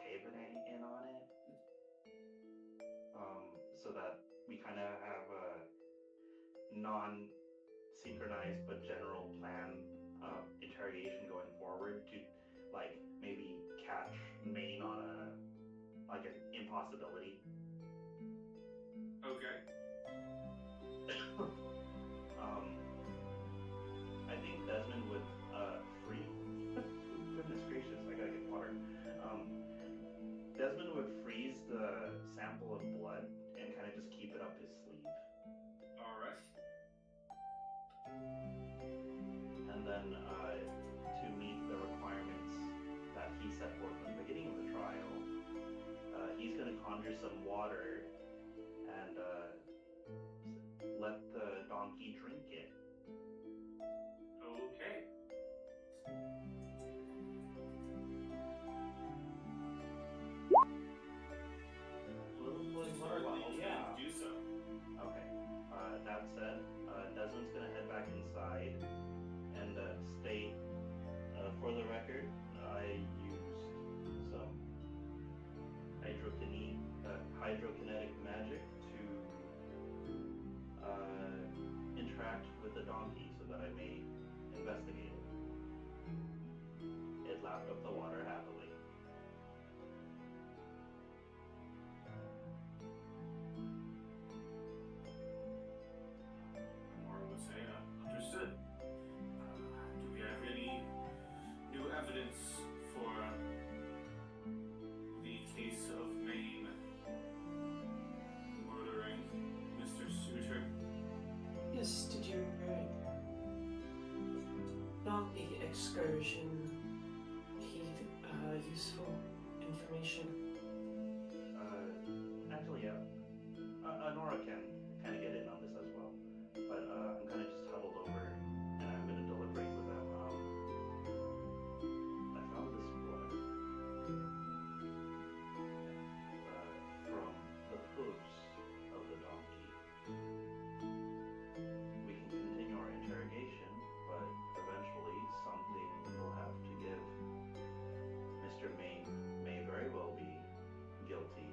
Speaker 4: Taevanae in on it, so that we kind of have a synchronized but general plan interrogation going forward to like maybe catch Maine on an impossibility.
Speaker 1: Okay.
Speaker 4: I think Desmond would free. Goodness gracious, I gotta get water. Desmond would freeze the sample of blood and kind of just keep it up his sleeve.
Speaker 1: All right.
Speaker 4: And then to meet the requirements that he set forth at the beginning of the trial, he's going to conjure some water and let the donkey drink it.
Speaker 1: Okay.
Speaker 4: Yeah.
Speaker 1: Do so.
Speaker 4: Okay. That said, Desmond's going to head back inside and state, for the record, I used some hydrokinetic magic to interact with the donkey so that I may investigate it. It lapped up the water happily.
Speaker 1: Mora would say, understood. Do we have any new evidence for the case of Maine murdering Mr. Suter?
Speaker 5: Yes, did you donkey excursion heed useful information?
Speaker 4: Actually, yeah. Nora can kind of get in on this as well. But I'm kind of just huddled over and I'm going to deliberate with them. I found this blood from the hooves of the donkey. We can continue our interrogation, but eventually something will have to give. Mr. Maine may very well be guilty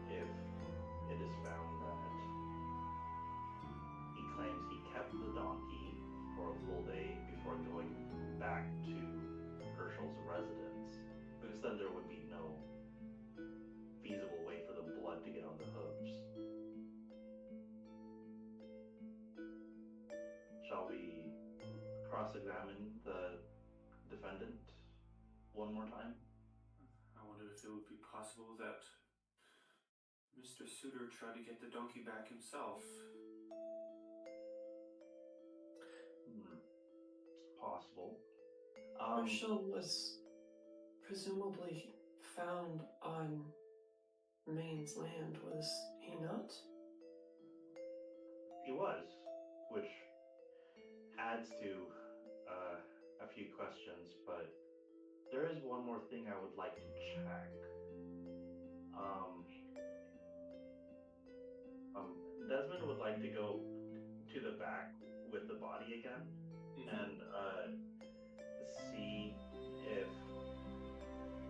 Speaker 4: if it is found that he claims he kept the donkey for a full day before going back to Herschel's residence, because then there would be no feasible way for the blood to get on the hooves. Shall we cross-examine the defendant one more time?
Speaker 1: I wonder if it would be possible that Mr. Suter tried to get the donkey back himself.
Speaker 4: It's possible.
Speaker 5: Herschel was presumably found on Maine's land, was he not?
Speaker 4: He was, which adds to a few questions, but there is one more thing I would like to check. Desmond would like to go to the back with the body again and see if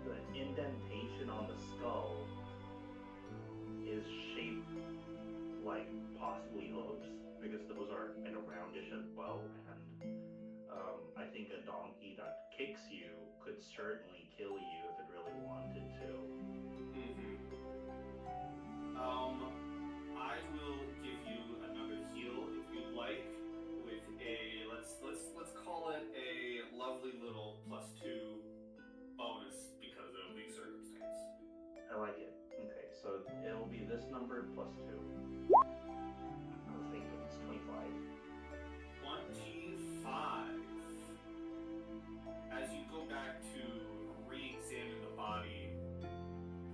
Speaker 4: the indentation on the skull is shaped like possibly hooves, because those are kind of roundish as well, and I think a donkey that kicks you could certainly kill you if it really wanted to.
Speaker 1: I will give you another heal if you'd like, with a let's call it a lovely little +2 bonus because of the circumstance.
Speaker 4: I like it. Okay, so it'll be this number +2. I was thinking it's 25.
Speaker 1: 25. As you go back to re-examine the body,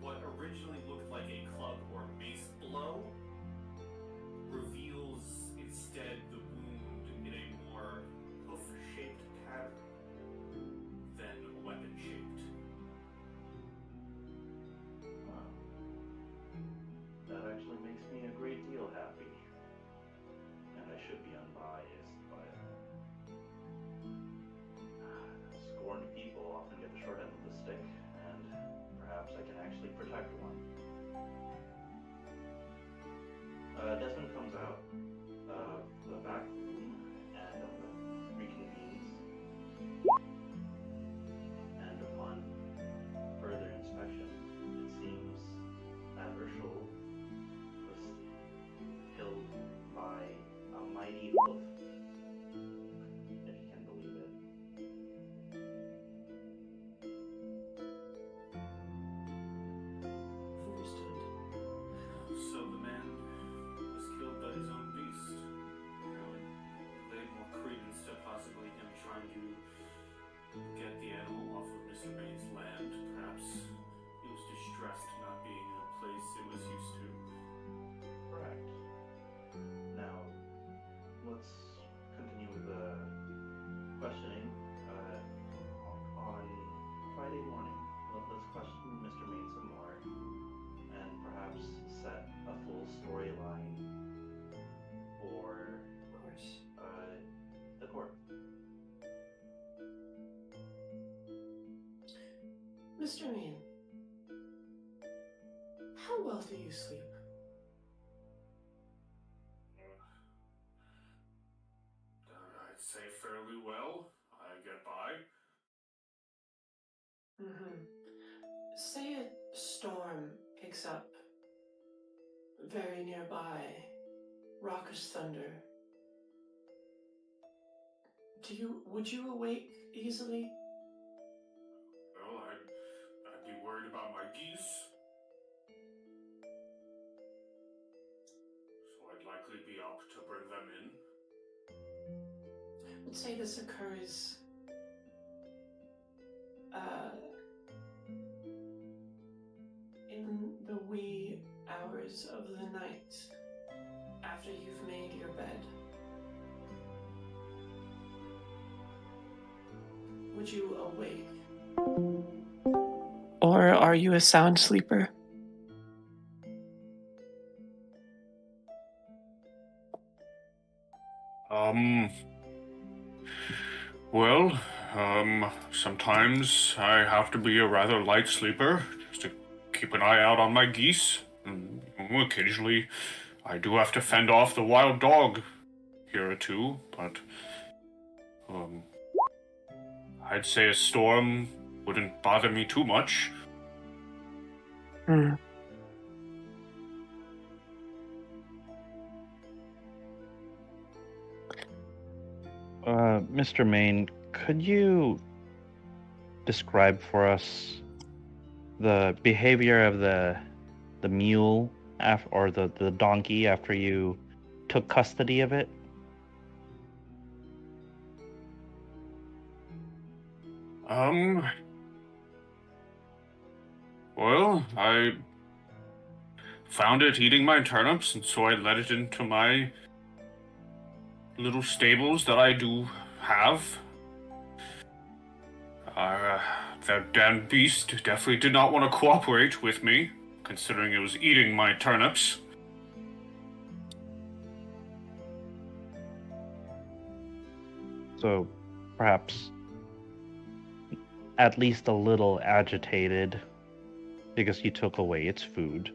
Speaker 1: what originally looked like a club or mace blow reveals instead the wound in a more hoof-shaped pattern than weapon-shaped.
Speaker 4: That actually makes me a great deal happy. And I should be unbiased, but meatloaf. If you can believe it.
Speaker 5: Understood.
Speaker 1: So the man was killed by his own beast. Laid more credence to possibly him trying to get the animal off of Mr. Main's land. Perhaps he was distressed not being in a place it was used to.
Speaker 4: Correct. Now, let's continue with the questioning. On Friday morning, let's question Mr. Main some more, and perhaps set a full storyline for
Speaker 5: Of course.
Speaker 4: the court.
Speaker 5: Mr. Mean, how well do you sleep?
Speaker 1: I'd say fairly well. I get by.
Speaker 5: Say a storm picks up very nearby, raucous thunder. Would you awake easily?
Speaker 1: Well, I'd be worried about my geese. So I'd likely be up to bring them in.
Speaker 5: Let's say this occurs in the wee hours of the night after you've made your bed. Would you awake? Or are you a sound sleeper?
Speaker 1: Well, sometimes I have to be a rather light sleeper just to keep an eye out on my geese. And occasionally, I do have to fend off the wild dog here or two, but I'd say a storm wouldn't bother me too much.
Speaker 4: Mr. Main, could you describe for us the behavior of the mule or the donkey after you took custody of it?
Speaker 1: Well, I found it eating my turnips, and so I led it into my little stables that I do have. That damn beast definitely did not want to cooperate with me, considering it was eating my turnips.
Speaker 4: So, perhaps at least a little agitated because you took away its food.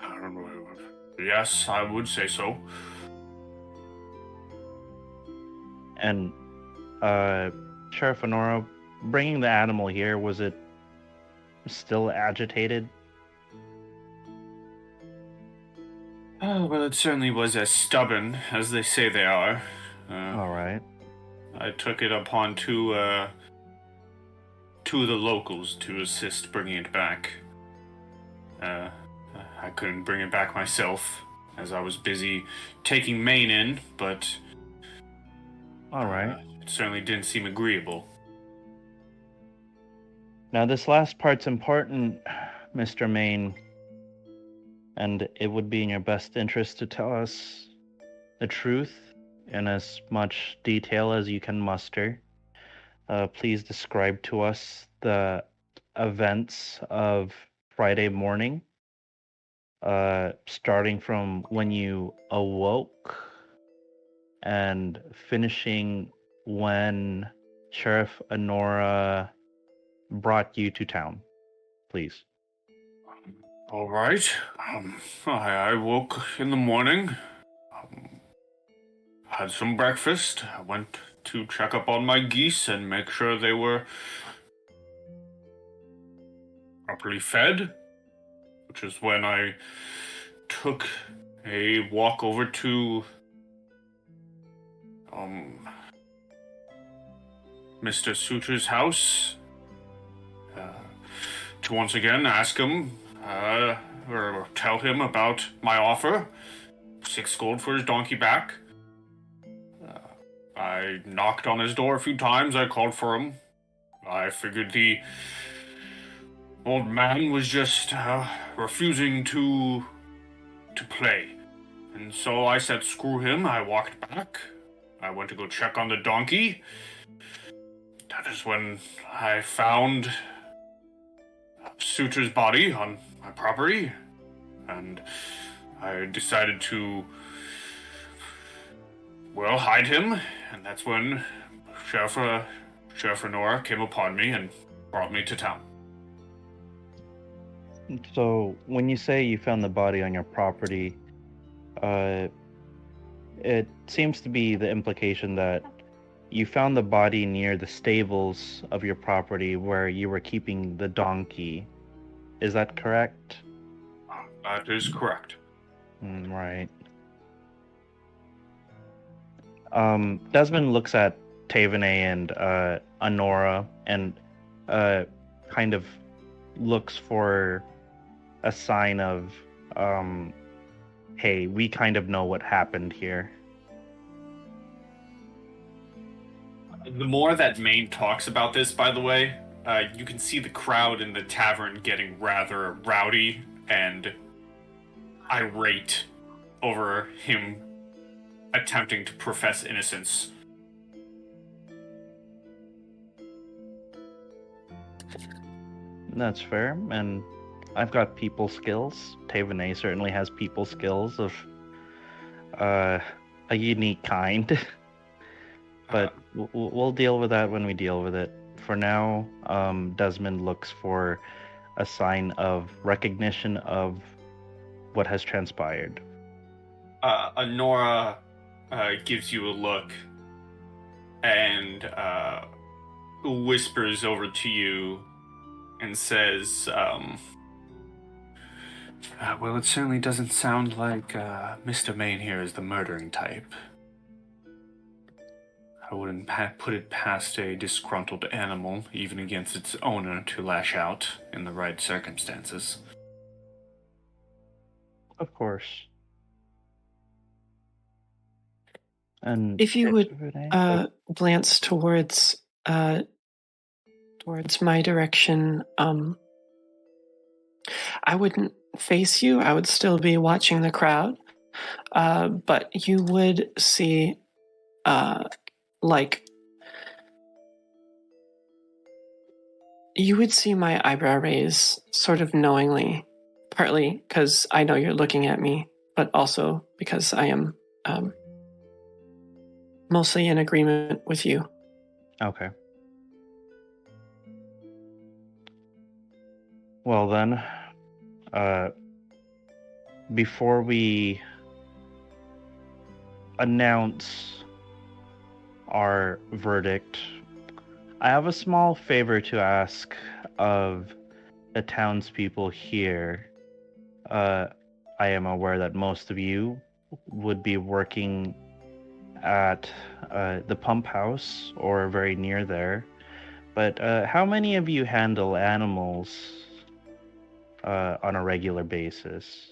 Speaker 1: I don't know. Yes, I would say so.
Speaker 4: And, Sheriff Honora, bringing the animal here, was it still agitated?
Speaker 1: Oh, well, it certainly was as stubborn as they say they are.
Speaker 4: All right.
Speaker 1: I took it upon two of the locals to assist bringing it back. I couldn't bring it back myself, as I was busy taking Maine in, but...
Speaker 4: All right.
Speaker 1: It certainly didn't seem agreeable.
Speaker 4: Now, this last part's important, Mr. Main, and it would be in your best interest to tell us the truth in as much detail as you can muster. Please describe to us the events of Friday morning, starting from when you awoke and finishing when Sheriff Honora brought you to town, please.
Speaker 1: All right. I woke in the morning, had some breakfast. I went to check up on my geese and make sure they were properly fed, which is when I took a walk over to Mr. Suter's house to once again ask him or tell him about my offer. 6 gold for his donkey back. I knocked on his door a few times. I called for him. I figured the old man was just refusing to play. And so I said, screw him. I walked back. I went to go check on the donkey. That is when I found Suter's body on my property. And I decided to, well, hide him. And that's when Sheriff Renora came upon me and brought me to town.
Speaker 4: So, when you say you found the body on your property, it seems to be the implication that you found the body near the stables of your property where you were keeping the donkey. Is that correct?
Speaker 1: That is correct.
Speaker 4: Right. Desmond looks at Taevanae and Honora and kind of looks for a sign of, hey, we kind of know what happened here.
Speaker 1: The more that Maine talks about this, by the way, you can see the crowd in the tavern getting rather rowdy and irate over him attempting to profess innocence.
Speaker 4: That's fair, and I've got people skills. Taevanae certainly has people skills of a unique kind. But we'll deal with that when we deal with it. For now, Desmond looks for a sign of recognition of what has transpired.
Speaker 1: Honora gives you a look and whispers over to you and says, well, it certainly doesn't sound like Mr. Maine here is the murdering type. I wouldn't put it past a disgruntled animal, even against its owner, to lash out in the right circumstances.
Speaker 4: Of course. And
Speaker 5: if you would glance towards my direction, I wouldn't face you. I would still be watching the crowd, but you would see you would see my eyebrow raise sort of knowingly, partly because I know you're looking at me, but also because I am mostly in agreement with you.
Speaker 4: Okay. Well then, before we announce our verdict, I have a small favor to ask of the townspeople here. I am aware that most of you would be working at the pump house or very near there, but how many of you handle animals on a regular basis?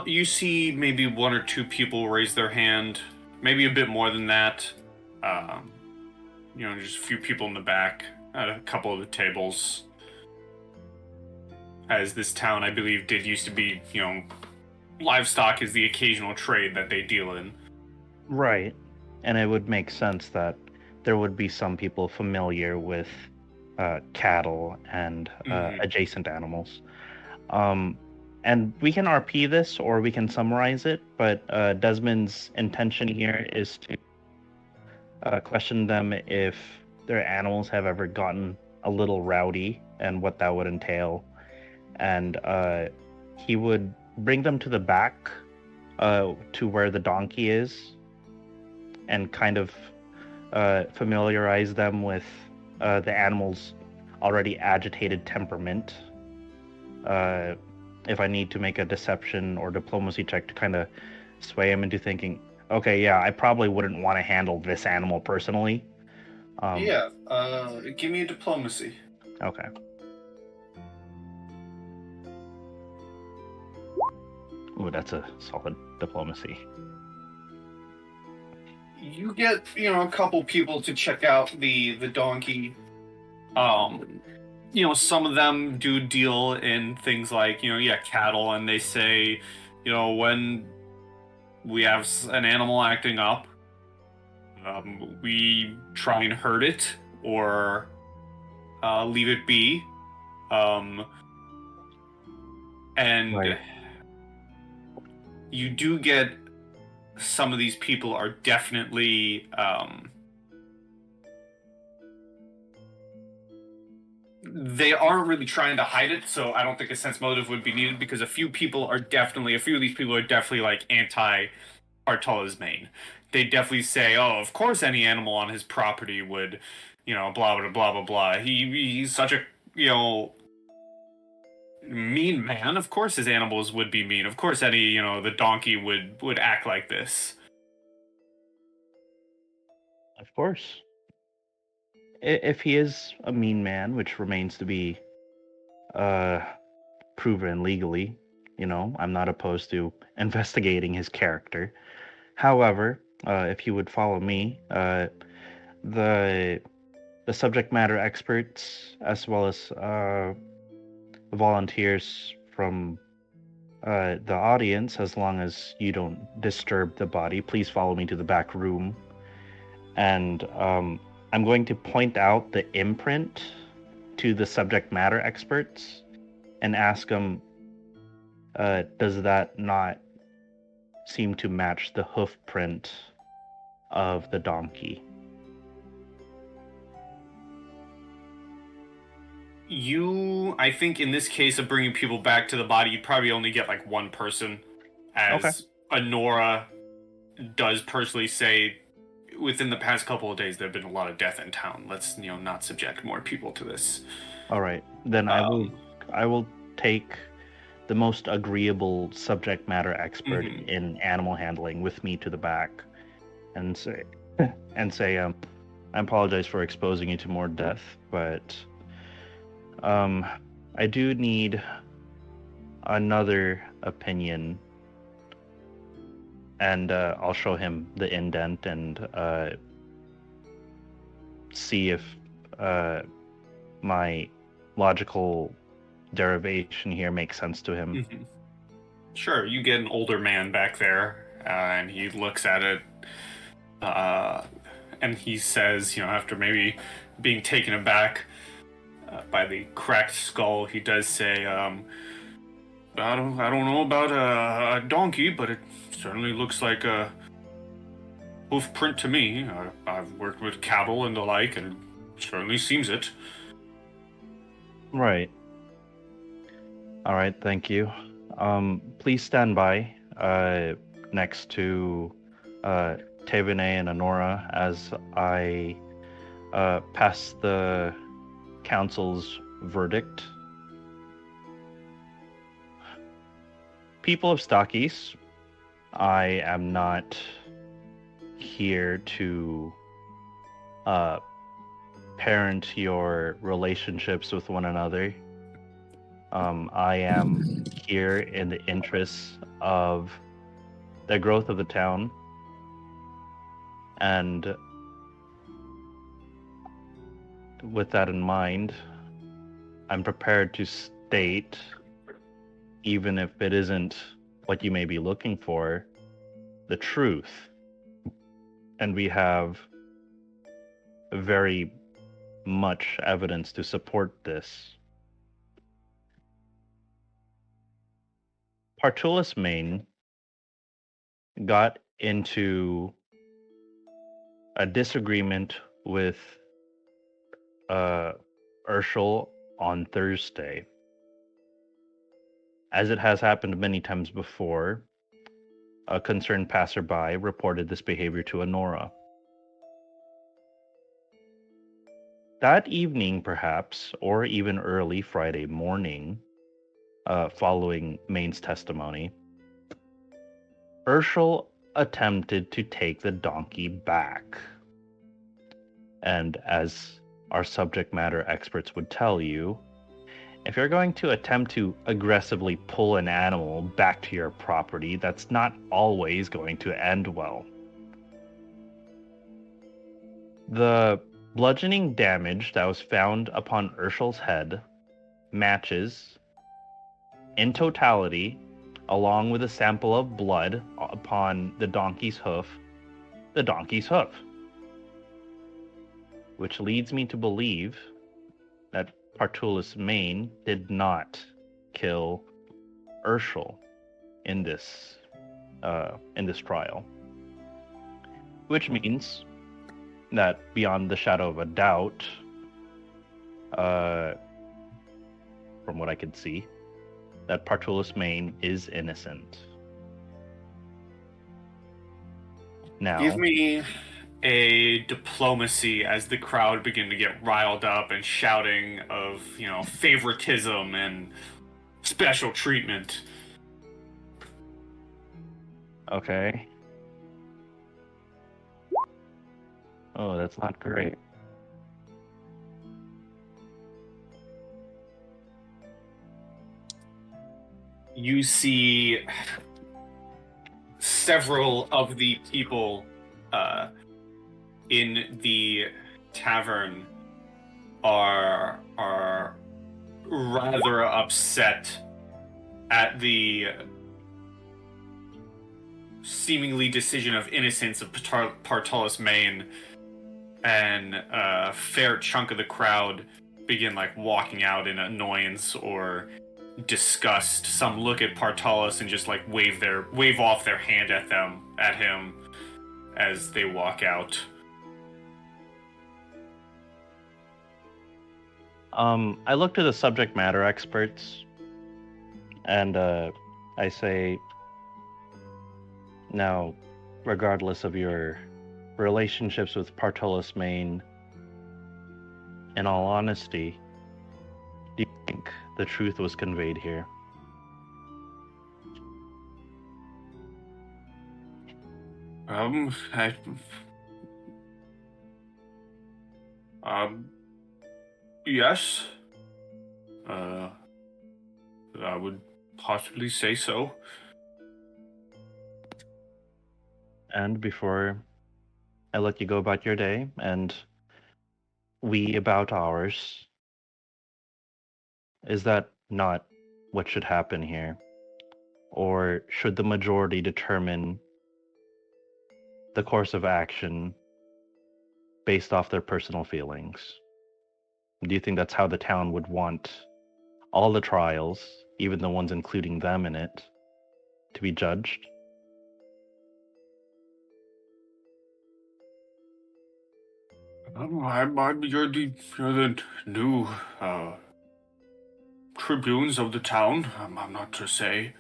Speaker 1: You see maybe 1 or 2 people raise their hand, maybe a bit more than that. Just a few people in the back at a couple of the tables. As this town, I believe, did used to be, livestock is the occasional trade that they deal in.
Speaker 4: Right. And it would make sense that there would be some people familiar with cattle and adjacent animals. And we can RP this or we can summarize it, but Desmond's intention here is to question them if their animals have ever gotten a little rowdy and what that would entail. And he would bring them to the back to where the donkey is and kind of familiarize them with the animal's already agitated temperament. If I need to make a deception or diplomacy check to kind of sway him into thinking, okay, yeah, I probably wouldn't want to handle this animal personally.
Speaker 1: Give me a diplomacy.
Speaker 4: Okay. Ooh, that's a solid diplomacy.
Speaker 1: You get, a couple people to check out the donkey. Some of them do deal in things like, cattle, and they say, when we have an animal acting up, we try and herd it or leave it be. And
Speaker 4: Right.
Speaker 1: You do get some of these people are definitely they aren't really trying to hide it, so I don't think a sense motive would be needed, because a few of these people are definitely like anti-Artola's Mane. They definitely say, oh, of course any animal on his property would, blah blah blah blah blah. He's such a mean man. Of course his animals would be mean. Of course any, the donkey would act like this.
Speaker 4: Of course. If he is a mean man, which remains to be proven legally, I'm not opposed to investigating his character. However, if you would follow me, the subject matter experts, as well as the volunteers from the audience, as long as you don't disturb the body, please follow me to the back room. And I'm going to point out the imprint to the subject matter experts and ask them, does that not seem to match the hoof print of the donkey?
Speaker 1: I think in this case of bringing people back to the body, you'd probably only get like one person, as Honora does personally say, within the past couple of days, there have been a lot of death in town. Let's, not subject more people to this.
Speaker 4: All right, then I will take the most agreeable subject matter expert in animal handling with me to the back, and say, I apologize for exposing you to more death, but I do need another opinion. And I'll show him the indent and see if my logical derivation here makes sense to him.
Speaker 1: Mm-hmm. Sure, you get an older man back there, and he looks at it, and he says, after maybe being taken aback by the cracked skull, he does say, I don't know about a donkey, but it certainly looks like a hoof print to me. I've worked with cattle and the like, and it certainly seems it.
Speaker 4: Right. All right, thank you. Please stand by next to Taevanae and Honora as I pass the council's verdict. People of Stockies, I am not here to parent your relationships with one another. I am here in the interests of the growth of the town, and with that in mind, I'm prepared to state, even if it isn't what you may be looking for, the truth. And we have very much evidence to support this. Partulus Mane got into a disagreement with Urshel on Thursday. As it has happened many times before, a concerned passerby reported this behavior to Honora. that evening, perhaps, or even early Friday morning, following Maine's testimony, Urshel attempted to take the donkey back. And as our subject matter experts would tell you, if you're going to attempt to aggressively pull an animal back to your property, that's not always going to end well. The bludgeoning damage that was found upon Urshel's head matches, in totality, along with a sample of blood upon the donkey's hoof, which leads me to believe that Partulus Main did not kill Urshel in this trial, which means that beyond the shadow of a doubt, from what I could see, that Partulus Main is innocent. Now,
Speaker 1: Give me a diplomacy as the crowd begin to get riled up and shouting of, favoritism and special treatment.
Speaker 4: okay. Oh, that's not great.
Speaker 1: You see several of the people in the tavern are rather upset at the seemingly decision of innocence of Partulus Main, and a fair chunk of the crowd begin walking out in annoyance or disgust. Some look at Partulus and just wave off their hand at him as they walk out.
Speaker 4: I look to the subject matter experts and I say, now, regardless of your relationships with Partulus Main, in all honesty, do you think the truth was conveyed here?
Speaker 1: Yes. I would possibly say so.
Speaker 4: And before I let you go about your day, and we about ours, is that not what should happen here? Or should the majority determine the course of action based off their personal feelings? Do you think that's how the town would want all the trials, even the ones including them in it, to be judged?
Speaker 1: You're the new tribunes of the town. I'm not to say.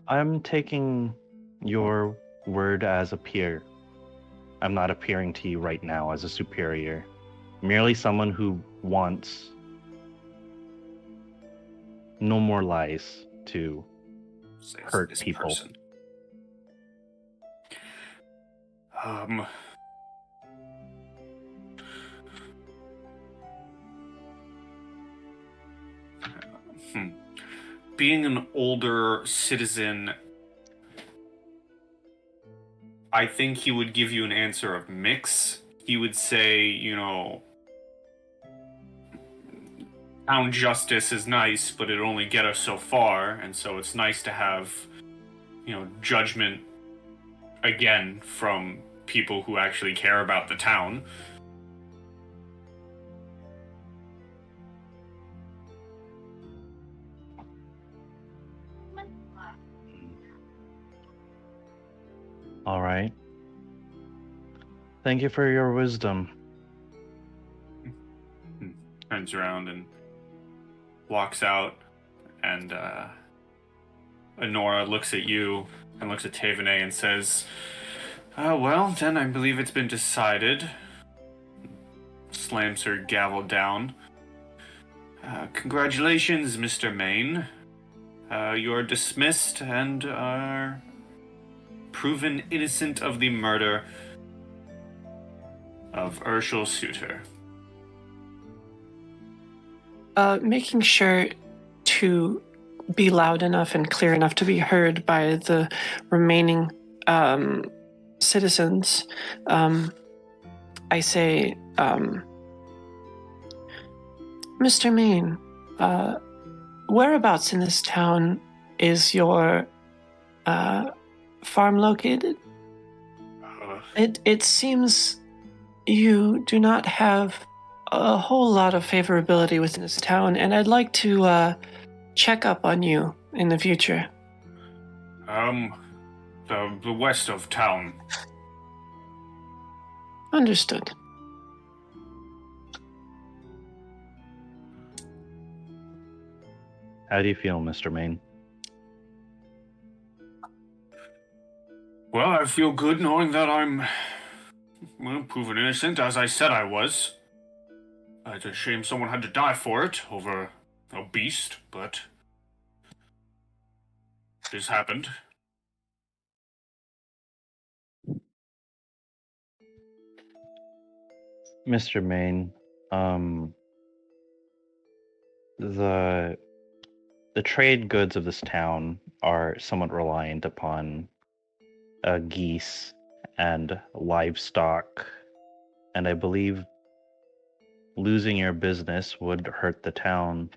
Speaker 4: I'm taking your word as a peer. I'm not appearing to you right now as a superior. Merely someone who wants no more lies to hurt
Speaker 1: This
Speaker 4: people.
Speaker 1: person. Being an older citizen, I think he would give you an answer of mix. He would say, town justice is nice, but it'll only get us so far, and so it's nice to have, judgment again from people who actually care about the town.
Speaker 4: All right. Thank you for your wisdom.
Speaker 1: Turns around and walks out, and Honora looks at you and looks at Taevanae and says, well, then I believe it's been decided. slams her gavel down. Congratulations, Mr. Maine. You are dismissed and are proven innocent of the murder of Urshel Suitor.
Speaker 5: Making sure to be loud enough and clear enough to be heard by the remaining citizens, I say, Mr. Maine, whereabouts in this town is your farm located? It seems you do not have a whole lot of favorability within this town, and I'd like to check up on you in the future.
Speaker 1: The west of town.
Speaker 5: Understood.
Speaker 4: How do you feel, Mr. Maine?
Speaker 1: Well, I feel good knowing that I'm, proven innocent, as I said I was. It's a shame someone had to die for it, over a beast, but this happened.
Speaker 4: Mr. Maine, the trade goods of this town are somewhat reliant upon geese and livestock, and I believe losing your business would hurt the town.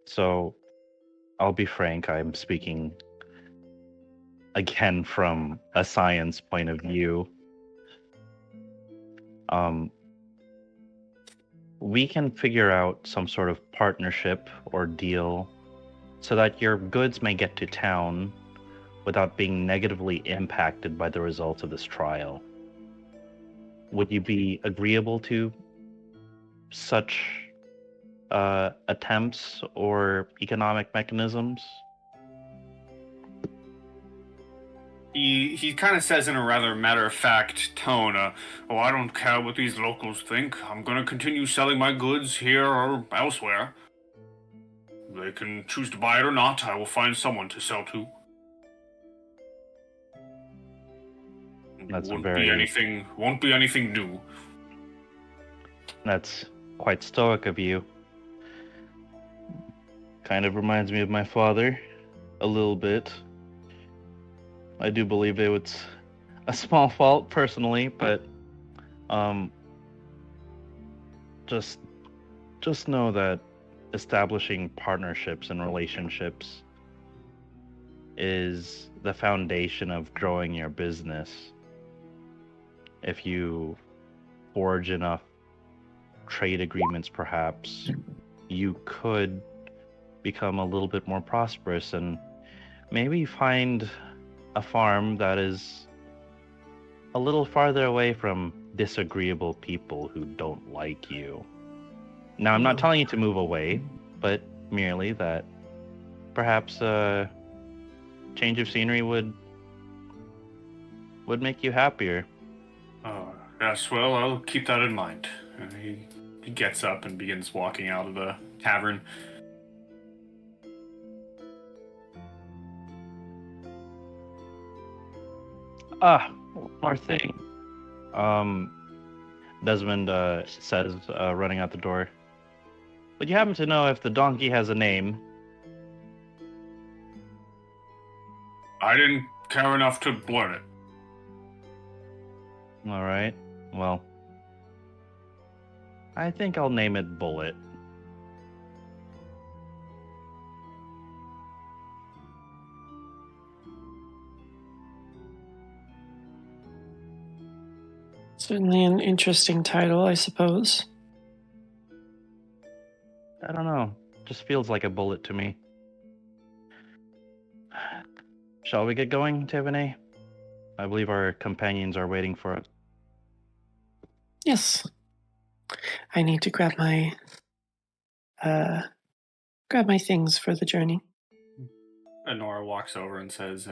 Speaker 4: So, I'll be frank, I'm speaking again from a science point of view. We can figure out some sort of partnership or deal so that your goods may get to town without being negatively impacted by the results of this trial. Would you be agreeable to such attempts or economic mechanisms?
Speaker 1: He kind of says in a rather matter-of-fact tone, oh, I don't care what these locals think. I'm going to continue selling my goods here or elsewhere. They can choose to buy it or not. I will find someone to sell to.
Speaker 4: That's
Speaker 1: won't be anything new.
Speaker 4: That's quite stoic of you. Kind of reminds me of my father, a little bit. I do believe it was a small fault personally, but just know that establishing partnerships and relationships is the foundation of growing your business. If you forge enough trade agreements, perhaps you could become a little bit more prosperous and maybe find a farm that is a little farther away from disagreeable people who don't like you. Now, I'm not telling you to move away, but merely that perhaps a change of scenery would make you happier.
Speaker 1: Oh, yes, well, I'll keep that in mind. He gets up and begins walking out of the tavern.
Speaker 4: One more thing. Desmond says, running out the door. But you happen to know if the donkey has a name?
Speaker 1: I didn't care enough to learn it.
Speaker 4: All right. Well, I think I'll name it Bullet.
Speaker 5: Certainly an interesting title, I suppose.
Speaker 4: I don't know. Just feels like a bullet to me. Shall we get going, Taevanae? I believe our companions are waiting for us.
Speaker 5: Yes. I need to grab my things for the journey.
Speaker 1: Nora walks over and says,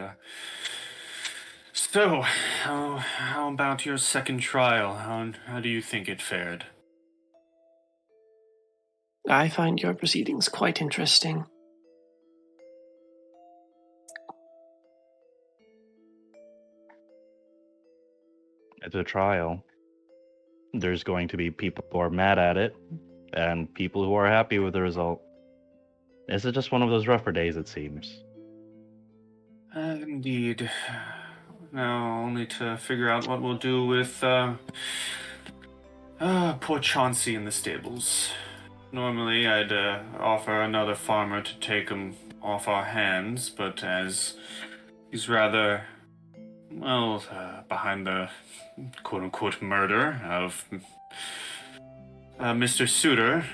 Speaker 1: so, how about your second trial? How do you think it fared?
Speaker 5: I find your proceedings quite interesting.
Speaker 4: It's a trial. There's going to be people who are mad at it, and people who are happy with the result. This is just one of those rougher days, it seems.
Speaker 1: Indeed. Now, only to figure out what we'll do with poor Chauncey in the stables. Normally, I'd offer another farmer to take him off our hands, but as he's rather, well, behind the quote-unquote murder of Mr. Suitor,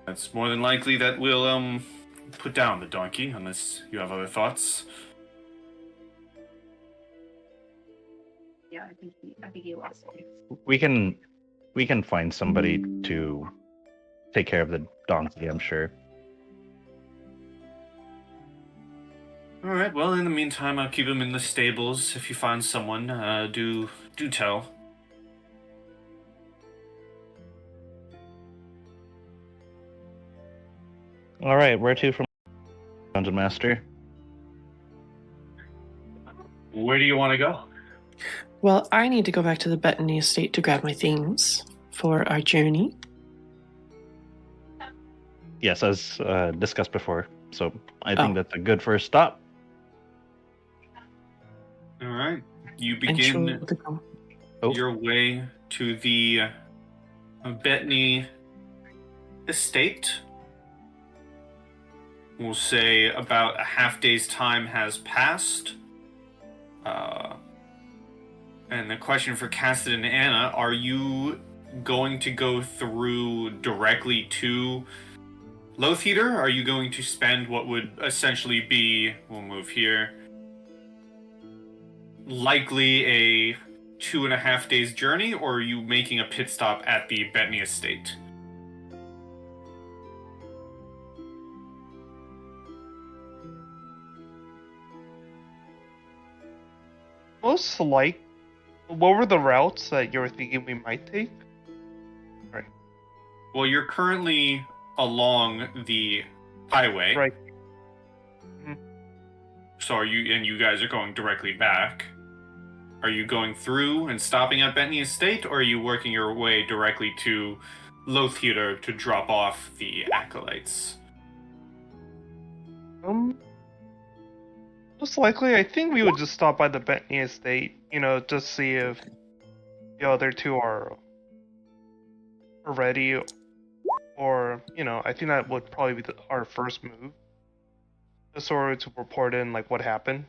Speaker 1: it's more than likely that we'll put down the donkey, unless you have other thoughts.
Speaker 6: Yeah, I think he lost it.
Speaker 4: We can find somebody to take care of the donkey, I'm sure.
Speaker 1: Alright, well, in the meantime, I'll keep him in the stables. If you find someone, do tell.
Speaker 4: Alright, where to from Dungeon Master?
Speaker 1: Where do you want to go?
Speaker 5: Well, I need to go back to the Bethany estate to grab my things for our journey.
Speaker 4: Yes, as discussed before. So I think
Speaker 5: Oh.
Speaker 4: that's a good first stop.
Speaker 1: Alright, you
Speaker 5: And
Speaker 1: begin
Speaker 5: sure to go.
Speaker 4: Oh.
Speaker 1: your way to the Bethany estate. We'll say about a half day's time has passed. And the question for Kassadin and Anna, are you going to go through directly to Loatheater? Are you going to spend what would essentially be, we'll move here, likely a 2.5 days journey, or are you making a pit stop at the Bethany estate?
Speaker 3: Most like, what were the routes that you were thinking we might take?
Speaker 1: Well, you're currently along the highway.
Speaker 3: Right.
Speaker 1: So are you, and you guys are going directly back. Are you going through and stopping at Bethany Estate, or are you working your way directly to Loatheater to drop off the acolytes?
Speaker 3: Most likely, I think we would just stop by the Bethany Estate, just see if the other two are ready, or, I think that would probably be our first move. Just sort of to report in, like, what happened.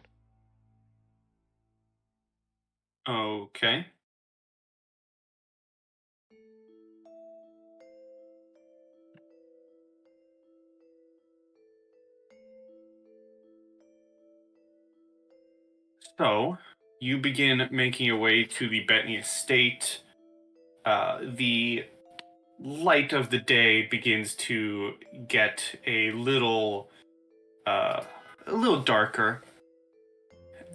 Speaker 1: Okay. So, you begin making your way to the Bethany Estate. The light of the day begins to get a little darker,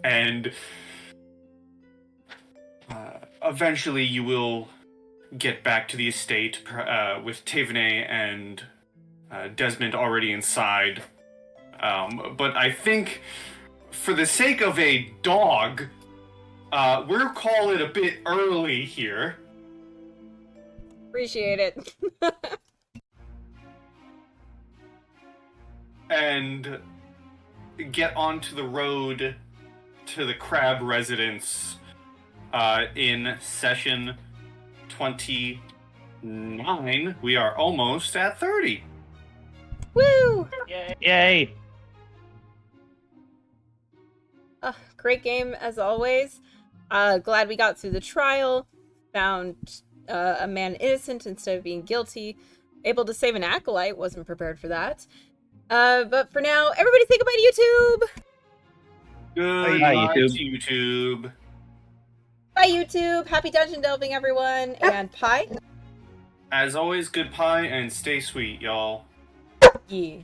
Speaker 1: and eventually you will get back to the estate with Taevanae and Desmond already inside. But I think, for the sake of a dog, we'll call it a bit early here.
Speaker 2: Appreciate it.
Speaker 1: And get onto the road to the Crab residence in session 29. We are almost at 30.
Speaker 2: Woo!
Speaker 4: Yay!
Speaker 2: Great game as always. Glad we got through the trial. Found a man innocent instead of being guilty. Able to save an acolyte. Wasn't prepared for that. But for now, everybody say goodbye to YouTube.
Speaker 1: Goodbye, YouTube.
Speaker 2: Bye, YouTube. Happy dungeon delving, everyone. And pie.
Speaker 1: As always, good pie and stay sweet, y'all.
Speaker 2: Yeah.